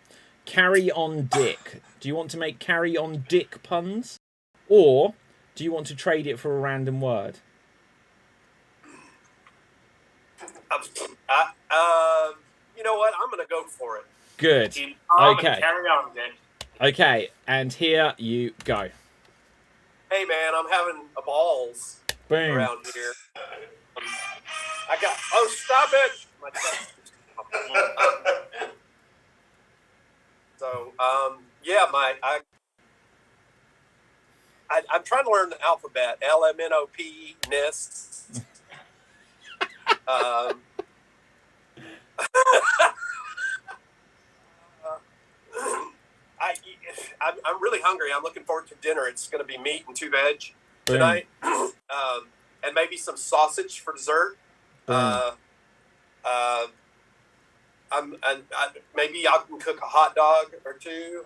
A: Carry On Dick. Do you want to make Carry On Dick puns? Or do you want to trade it for a random word?
F: You know what? I'm gonna go for it.
A: Good.
C: Keep calm and
A: Okay.
C: Carry on, Dick.
A: Okay, and here you go.
F: Hey man, I'm having a balls
A: Boom.
F: around here. I got. Oh, stop it! My chest. So, yeah, I'm trying to learn the alphabet. LMNOP, NIST. I'm really hungry. I'm looking forward to dinner. It's going to be meat and 2 veg tonight, and maybe some sausage for dessert. Maybe I can cook a hot dog or 2.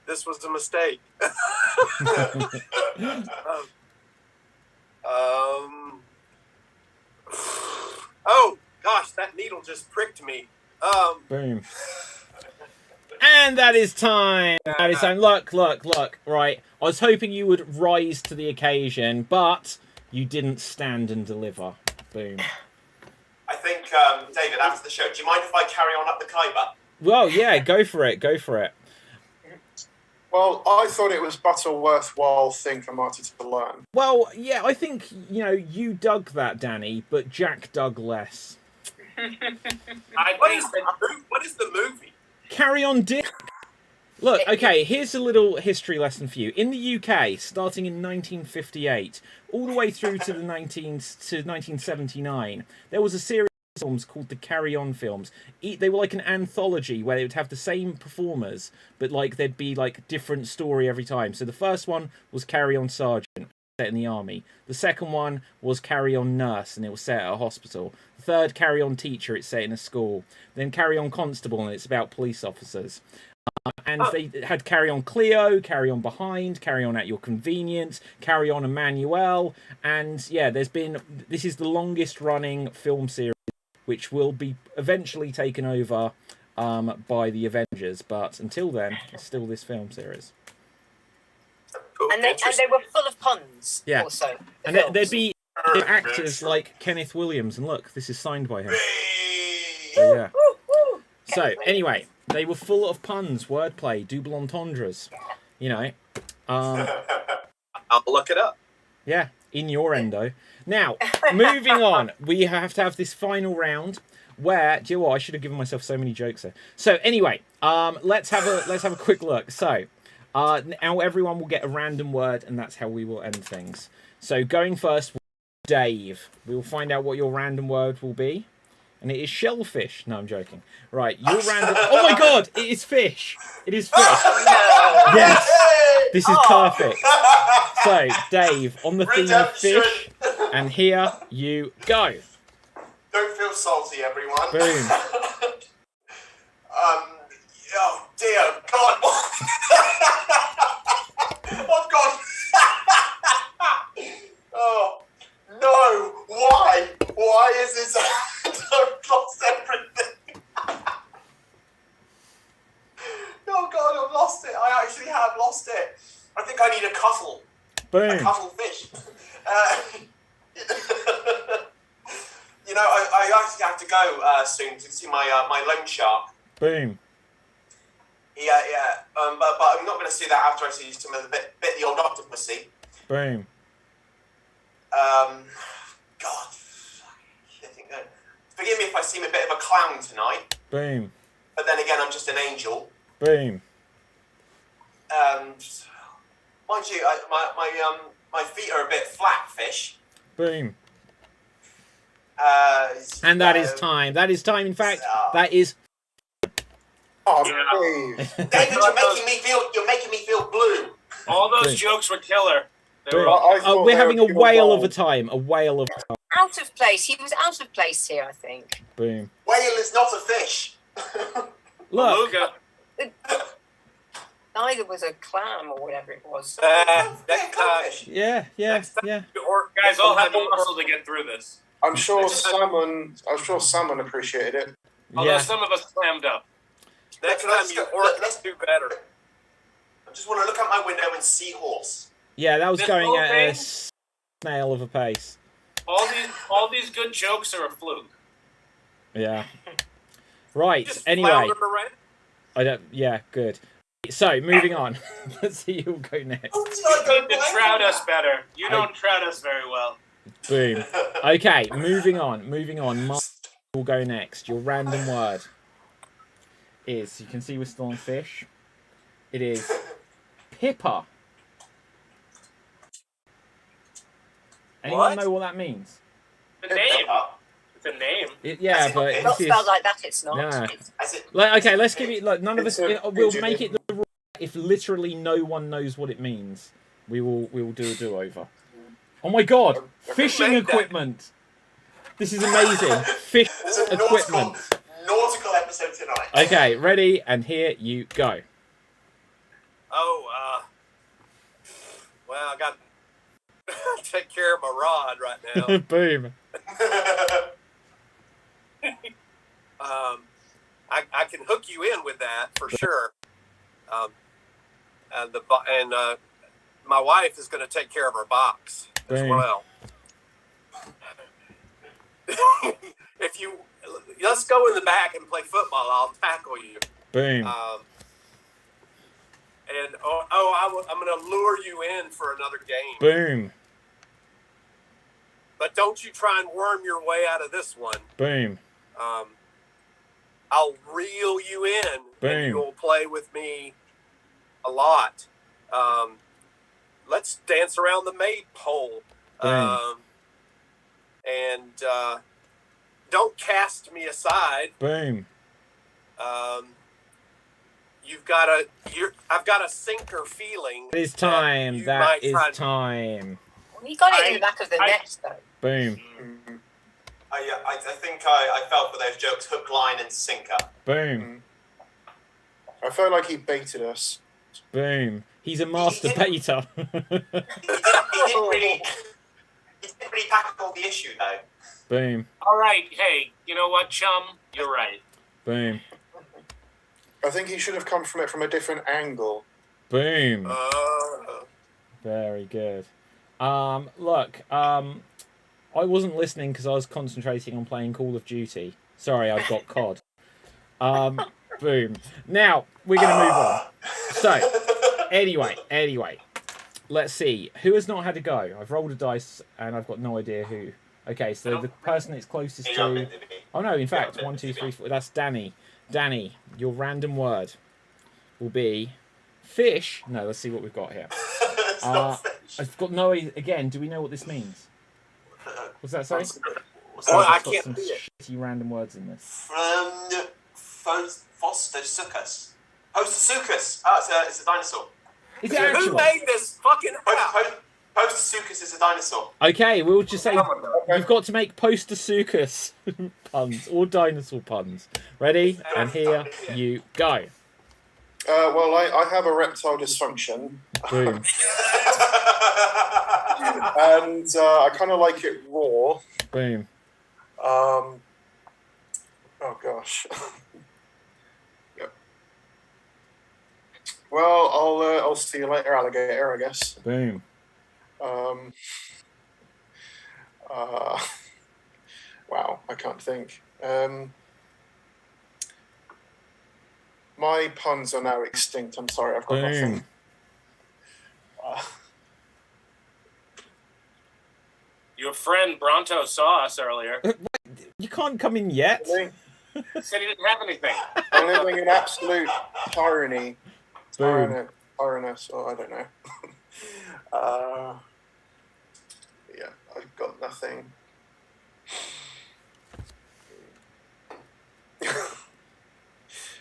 F: This was a mistake. Oh gosh, that needle just pricked me.
A: Boom. And that is time. That is time. Look. Right. I was hoping you would rise to the occasion, but you didn't stand and deliver. Boom.
D: I think, David, after the show, do you mind if I carry on up the Khyber?
A: Well, yeah, go for it. Go for it.
E: Well, I thought it was but a worthwhile thing for Marty to learn.
A: Well, yeah, I think, you dug that, Danny, but Jack dug less.
F: What is the movie?
A: Carry On Dick. Look, okay, here's a little history lesson for you. In the UK, starting in 1958, all the way through to 1979, there was a series of films called the Carry On films. They were like an anthology where they would have the same performers, but like there'd be like different story every time. So the first one was Carry On Sergeant, set in the army. The second one was Carry On Nurse, and it was set at a hospital. The third, Carry On Teacher, it's set in a school. Then Carry On Constable, and it's about police officers. And they had Carry On Cleo, Carry On Behind, Carry On At Your Convenience, Carry On Emmanuel, and yeah, this is the longest running film series, which will be eventually taken over by the Avengers, but until then, it's still this film series.
B: And they were full of puns.
A: Yeah.
B: Also,
A: And there'd be actors like Kenneth Williams, and look, this is signed by him. So, yeah. So anyway, they were full of puns, wordplay, double entendres.
F: I'll look it up.
A: Yeah, innuendo. Now, moving on, we have to have this final round where, do you know what? I should have given myself so many jokes there. So anyway, let's have a quick look. So, now everyone will get a random word, and that's how we will end things. So going first, Dave. We will find out what your random word will be. And it is shellfish. No, I'm joking. Right, your random... Oh my god! It is fish! It is fish! Yes! This is perfect. So, Dave, on the theme of fish, and here you go.
D: Don't feel salty, everyone.
A: Boom.
D: Oh dear God! Oh God! Oh no! Why? Why is this? I've lost everything. Oh God! I've lost it. I actually have lost it. I think I need a cuddle.
A: Boom.
D: A cuddle fish. You know, I actually have to go soon to see my loan shark.
A: Boom.
D: Yeah. But I'm not going to see that after I see some of the bit the old octopusy.
A: Boom.
D: God. Forgive me if I seem a bit of a clown tonight.
A: Boom.
D: But then again, I'm just an angel.
A: Boom.
D: Mind you, my feet are a bit flat, fish.
A: Boom. And that is time. That is time. In fact, that is.
E: Oh,
C: Yeah.
E: Dave.
D: David, you're making me feel blue.
C: All those
A: Boom.
C: jokes were killer. They
A: Boom.
C: were
E: I thought
A: We're
E: they
A: having
E: were
A: a
E: pure
A: whale of
E: gold.
A: a time. A whale of a time.
B: Out of place. He was out of place here, I think.
A: Boom.
D: Whale is not a fish.
A: Look.
C: Beluga.
B: Neither was a clam or whatever it was.
F: Next time,
D: Fish.
A: Yeah.
F: or
C: Guys all had the muscle to get through this.
E: I'm sure salmon appreciated it.
C: Although
A: Yeah.
C: some of us clammed up.
F: next time
D: Let's
F: you
D: go-
F: orc,
D: let's-
F: do better.
D: I just want to look out my window and see horse.
A: Yeah, that was
C: This
A: going
C: whole
A: at
C: thing?
A: a snail of a pace.
C: All these good jokes are a fluke.
A: Yeah. Right.
F: Just
A: Anyway,
F: floundered around.
A: I don't. Yeah. Good. So moving on. Let's see who'll go next.
D: Oh, did I
C: You
D: go
C: need to
D: blank?
C: trout us better. You don't trout us very well.
A: Boom. Okay. Moving on. Mark will go next. Your random word is. You can see we're still on fish. It is pippa. Anyone
F: What?
A: know what that means?
C: The name. It's a name.
A: Yeah, but
D: It's
B: Not
A: this is.
B: spelled like that, it's not.
A: Nah.
B: It's-
D: As it,
A: Okay, let's give it. Look, none of us.
E: It's a
A: We'll
E: pigeon.
A: make it the rule. If literally no one knows what it means, we will do a do-over. Oh my god! Fishing
F: made that?
A: equipment. This is amazing. Fish
D: This is a
A: equipment.
D: nautical episode tonight.
A: Okay, ready, and here you go.
F: Oh, well, I got to take care of my rod right now.
A: Boom.
F: I can hook you in with that for sure. And my wife is going to take care of her box as
A: Boom.
F: well. If you let's go in the back and play football, I'll tackle you.
A: Boom.
F: I'm going to lure you in for another game.
A: Boom.
F: But don't you try and worm your way out of this one.
A: Boom.
F: I'll reel you in,
A: Boom.
F: and you'll play with me a lot. Let's dance around the maypole.
A: Boom.
F: And don't cast me aside.
A: Boom.
F: I've got a sinker feeling.
A: It is time.
F: you
A: That
F: might
A: is
F: try-
A: time.
B: Well, you got it in the back of the
C: I-
B: net, though.
A: Boom.
D: I think I fell for those jokes, hook, line, and sinker.
A: Boom.
E: I felt like he baited us.
A: Boom. He's a master baiter.
D: He didn't really tackle the issue though.
A: Boom.
C: All right. Hey, you know what, chum? You're right.
A: Boom.
E: I think he should have come from it from a different angle.
A: Boom.
F: Uh,
A: Very good. Look, I wasn't listening because I was concentrating on playing Call of Duty. Sorry, I've got COD. Boom. Now, we're going to move on. So, anyway, let's see. Who has not had a go? I've rolled a dice and I've got no idea who. Okay, so the person it's closest to... Oh no, in fact, 1, 2, 3, 4. That's Danny. Danny, your random word will be fish. No, let's see what we've got here.
D: It's not fish.
A: I've got no idea. Again, do we know what this means? What's that, sorry?
F: Well, I
A: It's got
F: can't
A: some
F: see it.
A: shitty random words in this.
D: Fostosuchus. Postosuchus. Oh, it's a dinosaur.
A: Is it
F: who
A: actually?
F: made this fucking app?
D: Postosuchus is a dinosaur.
A: Okay, we'll just say
E: Okay.
A: you've got to make Postosuchus puns or dinosaur puns. Ready? And here you go.
E: Well, I have a reptile dysfunction,
A: Boom.
E: and I kind of like it raw.
A: Boom.
E: Oh gosh. Yep. Well, I'll see you later, alligator, I guess.
A: Boom.
E: Wow, I can't think. My puns are now extinct. I'm sorry, I've got nothing.
A: Boom.
C: Your friend Bronto saw us earlier.
A: You can't come in yet.
E: Really?
C: Said he didn't have anything.
E: I'm living in absolute tyranny.
A: Boom.
E: Tyrannus, or I don't know. Yeah, I've got nothing.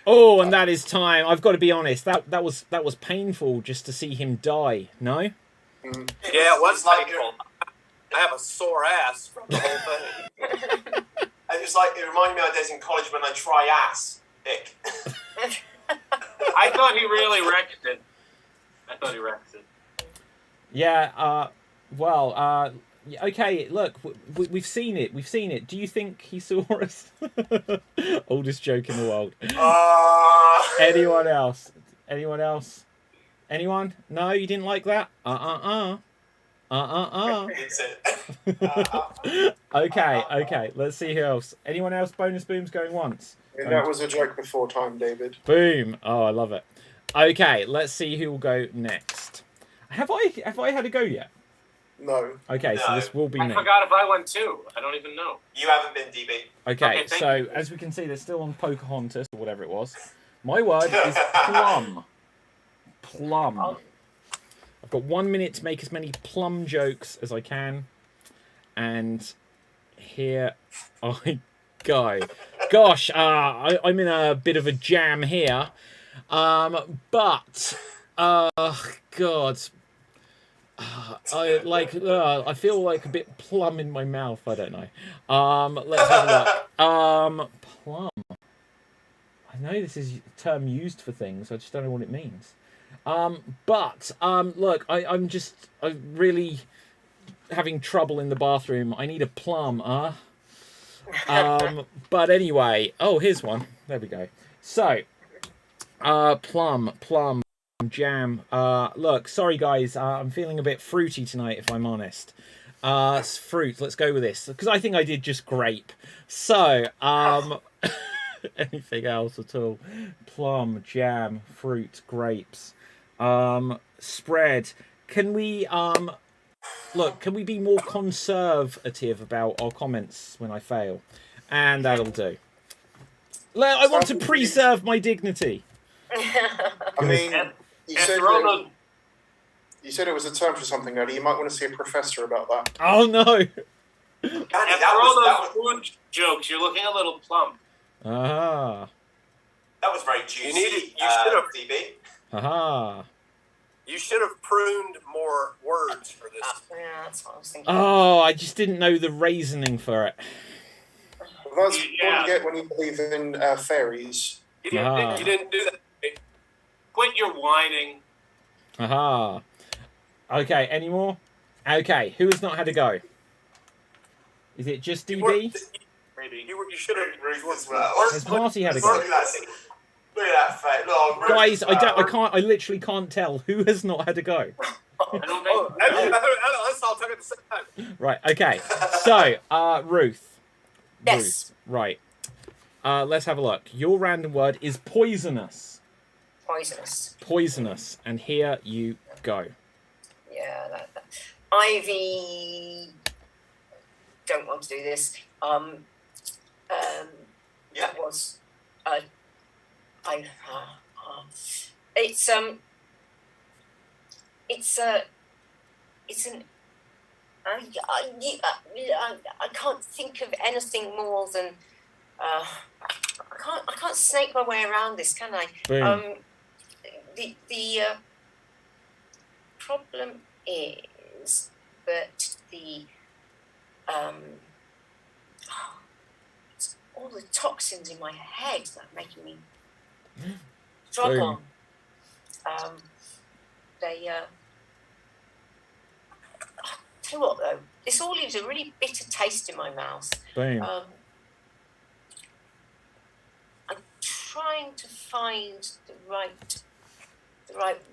A: Oh, and that is time. I've got to be honest. That was painful just to see him die. No.
F: Yeah, it was painful. I have a sore ass from the whole thing.
D: It was like, it reminded me of days in college when I try ass. Ick.
C: I thought he really wrecked it.
A: Yeah. Well. Okay. Look, we've seen it. We've seen it. Do you think he saw us? Oldest joke in the world. Anyone else? Anyone else? Anyone? No, you didn't like that? Okay. Let's see who else. Anyone else? Bonus booms going once.
E: Yeah, that was a joke before time, David.
A: Boom. Oh, I love it. Okay, let's see who will go next. Have I had a go yet?
E: No.
A: Okay, so this will be
C: I
A: me.
C: forgot if I went too. I don't even know.
D: You haven't been, DB.
A: Okay,
C: Okay,
A: so
C: you.
A: as we can see, they're still on Pocahontas or whatever it was. My word is plum. Plum. I've got 1 minute to make as many plum jokes as I can. And here I go. Gosh, I'm in a bit of a jam here. But, God. I feel like a bit plum in my mouth. I don't know. Let's have a look. Plum. I know this is a term used for things. I just don't know what it means. Look, I'm really having trouble in the bathroom. I need a plum. But anyway. Oh, here's one. There we go. So, plum. Jam. Look, sorry guys, I'm feeling a bit fruity tonight, if I'm honest. It's fruit. Let's go with this because I think I did just grape. So, anything else at all? Plum, jam, fruit, grapes. Spread. Can we look? Can we be more conservative about our comments when I fail? And that'll do. I want to preserve my dignity.
E: I mean, you said it was a term for something, Eddie. You might want to see a professor about that.
A: Oh no!
C: After all those food jokes, you're looking a little plump.
A: Ah.
D: That was very juicy,
F: You should have,
D: DB.
A: Aha.
F: You should have pruned more words for this.
B: Yeah, that's what I was thinking.
A: Oh, I just didn't know the reasoning for it.
E: Well, that's what you get when you believe in fairies.
F: You didn't do that.
C: Quit your whining.
A: Aha. Okay, any more? Okay, who has not had a go? Is it just DB?
C: Maybe.
F: You should have.
D: Ruth as well.
A: Has Marty had a
D: Look
A: go?
D: at that. Look at that face. Look, Ruth
A: Guys,
D: as
A: I
D: well.
A: literally can't tell who has not had a go.
C: I don't think.
F: Oh, let's all talk at the same time.
A: Right, okay. So, Ruth.
B: Yes.
A: Ruth, right. Let's have a look. Your random word is poisonous. Poisonous. And here you go.
B: Yeah, that. Ivy. Don't want to do this. That was. It's an. I can't think of anything more than. I can't snake my way around this, can I?
A: Boom.
B: The problem is things, but it's all the toxins in my head that are making me struggle. Tell you what though, this all leaves a really bitter taste in my mouth.
A: Boom.
B: I'm trying to find the right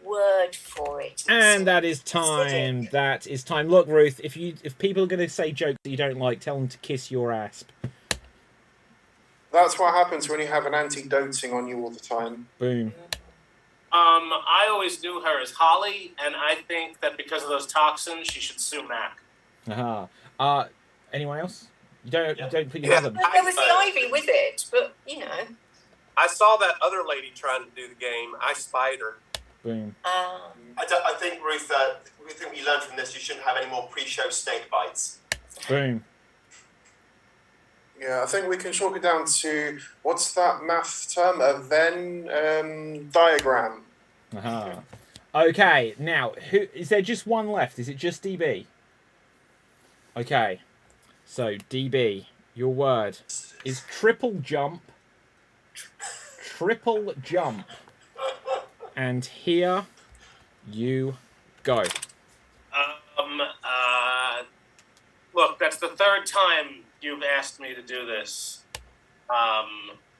B: word for it.
A: And that is time. That is time. Look, Ruth, if people are going to say jokes that you don't like, tell them to kiss your ass.
E: That's what happens when you have an anti-doting on you all the time.
A: Boom.
C: I always knew her as Holly, and I think that because of those toxins, she should sue Mac.
A: Aha. Anyone else? You don't put your hands up.
B: There was the Ivy with it, but you know.
F: I saw that other lady trying to do the game. I spied her.
A: Boom.
D: I think, Ruth, we think we learned from this you shouldn't have any more pre-show snake bites.
A: Boom.
E: Yeah, I think we can chalk it down to, what's that math term? A Venn diagram.
A: Aha. Okay, now, is there just one left? Is it just DB? Okay. So, DB, your word is triple jump. Triple jump. And here you go.
C: Look, that's the third time you've asked me to do this.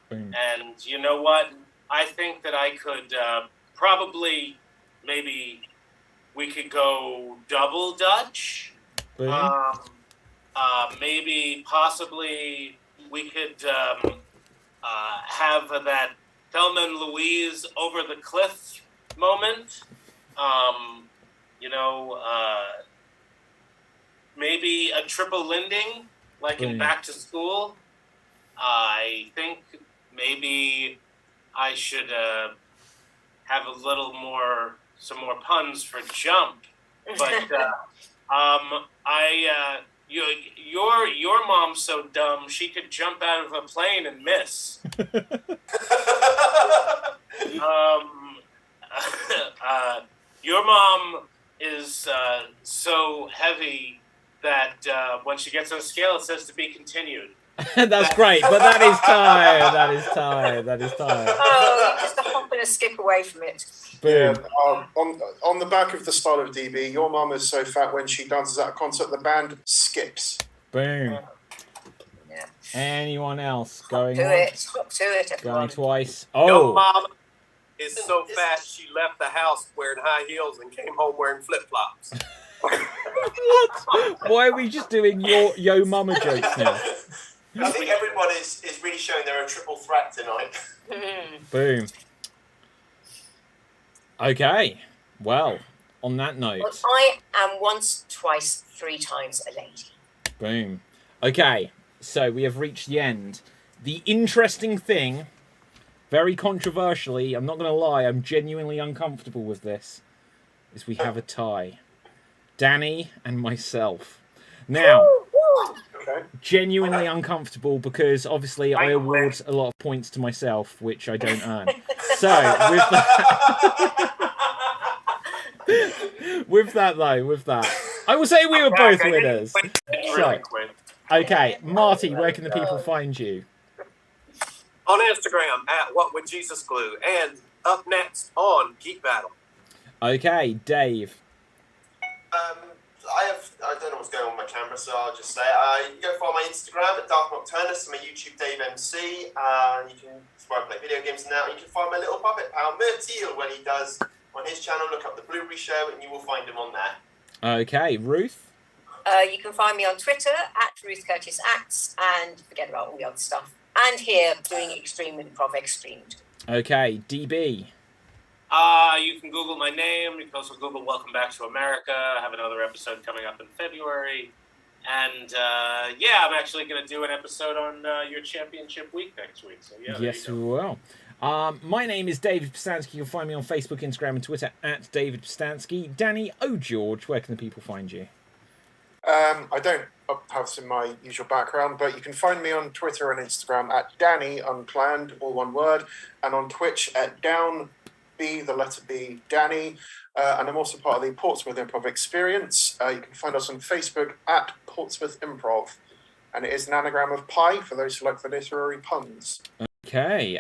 C: And you know what? I think that I could probably, maybe we could go double Dutch. Maybe, possibly, we could have that Thelma and Louise over the cliff moment. Maybe a triple linding, like in Back to School. I think maybe I should have some more puns for jump. But your mom's so dumb she could jump out of a plane and miss. Your mom is so heavy that when she gets on a scale, it says to be continued.
A: That's great, but that is time. That is time. That is time.
B: Oh, just a hop and a skip away from it.
A: Boom.
E: Yeah, on the back of the style of DB, your mum is so fat when she dances at a concert, the band skips.
A: Boom.
B: Yeah.
A: Anyone else going
B: Do
A: on?
B: it. Hop to it, everyone.
A: Going twice.
F: Your
A: Oh.
F: mom is so fat she left the house wearing high heels and came home wearing flip-flops.
A: What? Why are we just doing yo mama jokes now?
D: I think everyone is really showing they're a triple threat tonight.
A: Boom. Okay. Well, on that note.
B: Well, I am once, twice, 3 times a lady.
A: Boom. Okay. So we have reached the end. The interesting thing, very controversially, I'm not going to lie, I'm genuinely uncomfortable with this, is we have a tie. Danny and myself. Now, genuinely uncomfortable because obviously I award a lot of points to myself, which I don't earn. So, with that, I will say we were both winners. So, okay, Marty, where can the people find you?
F: On Instagram at What Would Jesus Glue, and up next on Geek Battle.
A: Okay, Dave.
D: I don't know what's going on with my camera, so I'll just say you can go follow my Instagram at Dark Nocturnus and my YouTube Dave MC. And you can play video games now. You can find my little puppet pal Myrtil when he does on his channel. Look up the Blueberry Show, and you will find him on there.
A: Okay, Ruth.
B: You can find me on Twitter at Ruth Curtis Acts, and forget about all the other stuff. And here doing Improv Xstreamed.
A: Okay, DB.
C: You can Google my name. You can also Google Welcome Back to America. I have another episode coming up in February. And, I'm actually going to do an episode on your championship week next week. So, yeah.
A: Yes, we will. My name is David Pstansky. You'll find me on Facebook, Instagram, and Twitter at David Pstansky. Danny O'George, where can the people find you?
E: I don't have in my usual background, but you can find me on Twitter and Instagram at Danny Unplanned, all one word, and on Twitch at Down B, the letter B, Danny. And I'm also part of the Portsmouth Improv Experience. You can find us on Facebook at Portsmouth Improv. And it is an anagram of pie for those who like the literary puns.
A: Okay.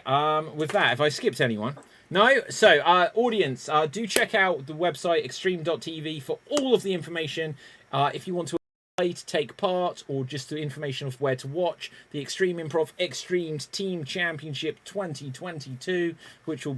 A: With that, have I skipped anyone? No? So, audience, do check out the website extreme.tv for all of the information. If you want to play, to take part, or just the information of where to watch the Extreme Improv Xstreamed Team Championship 2022, which will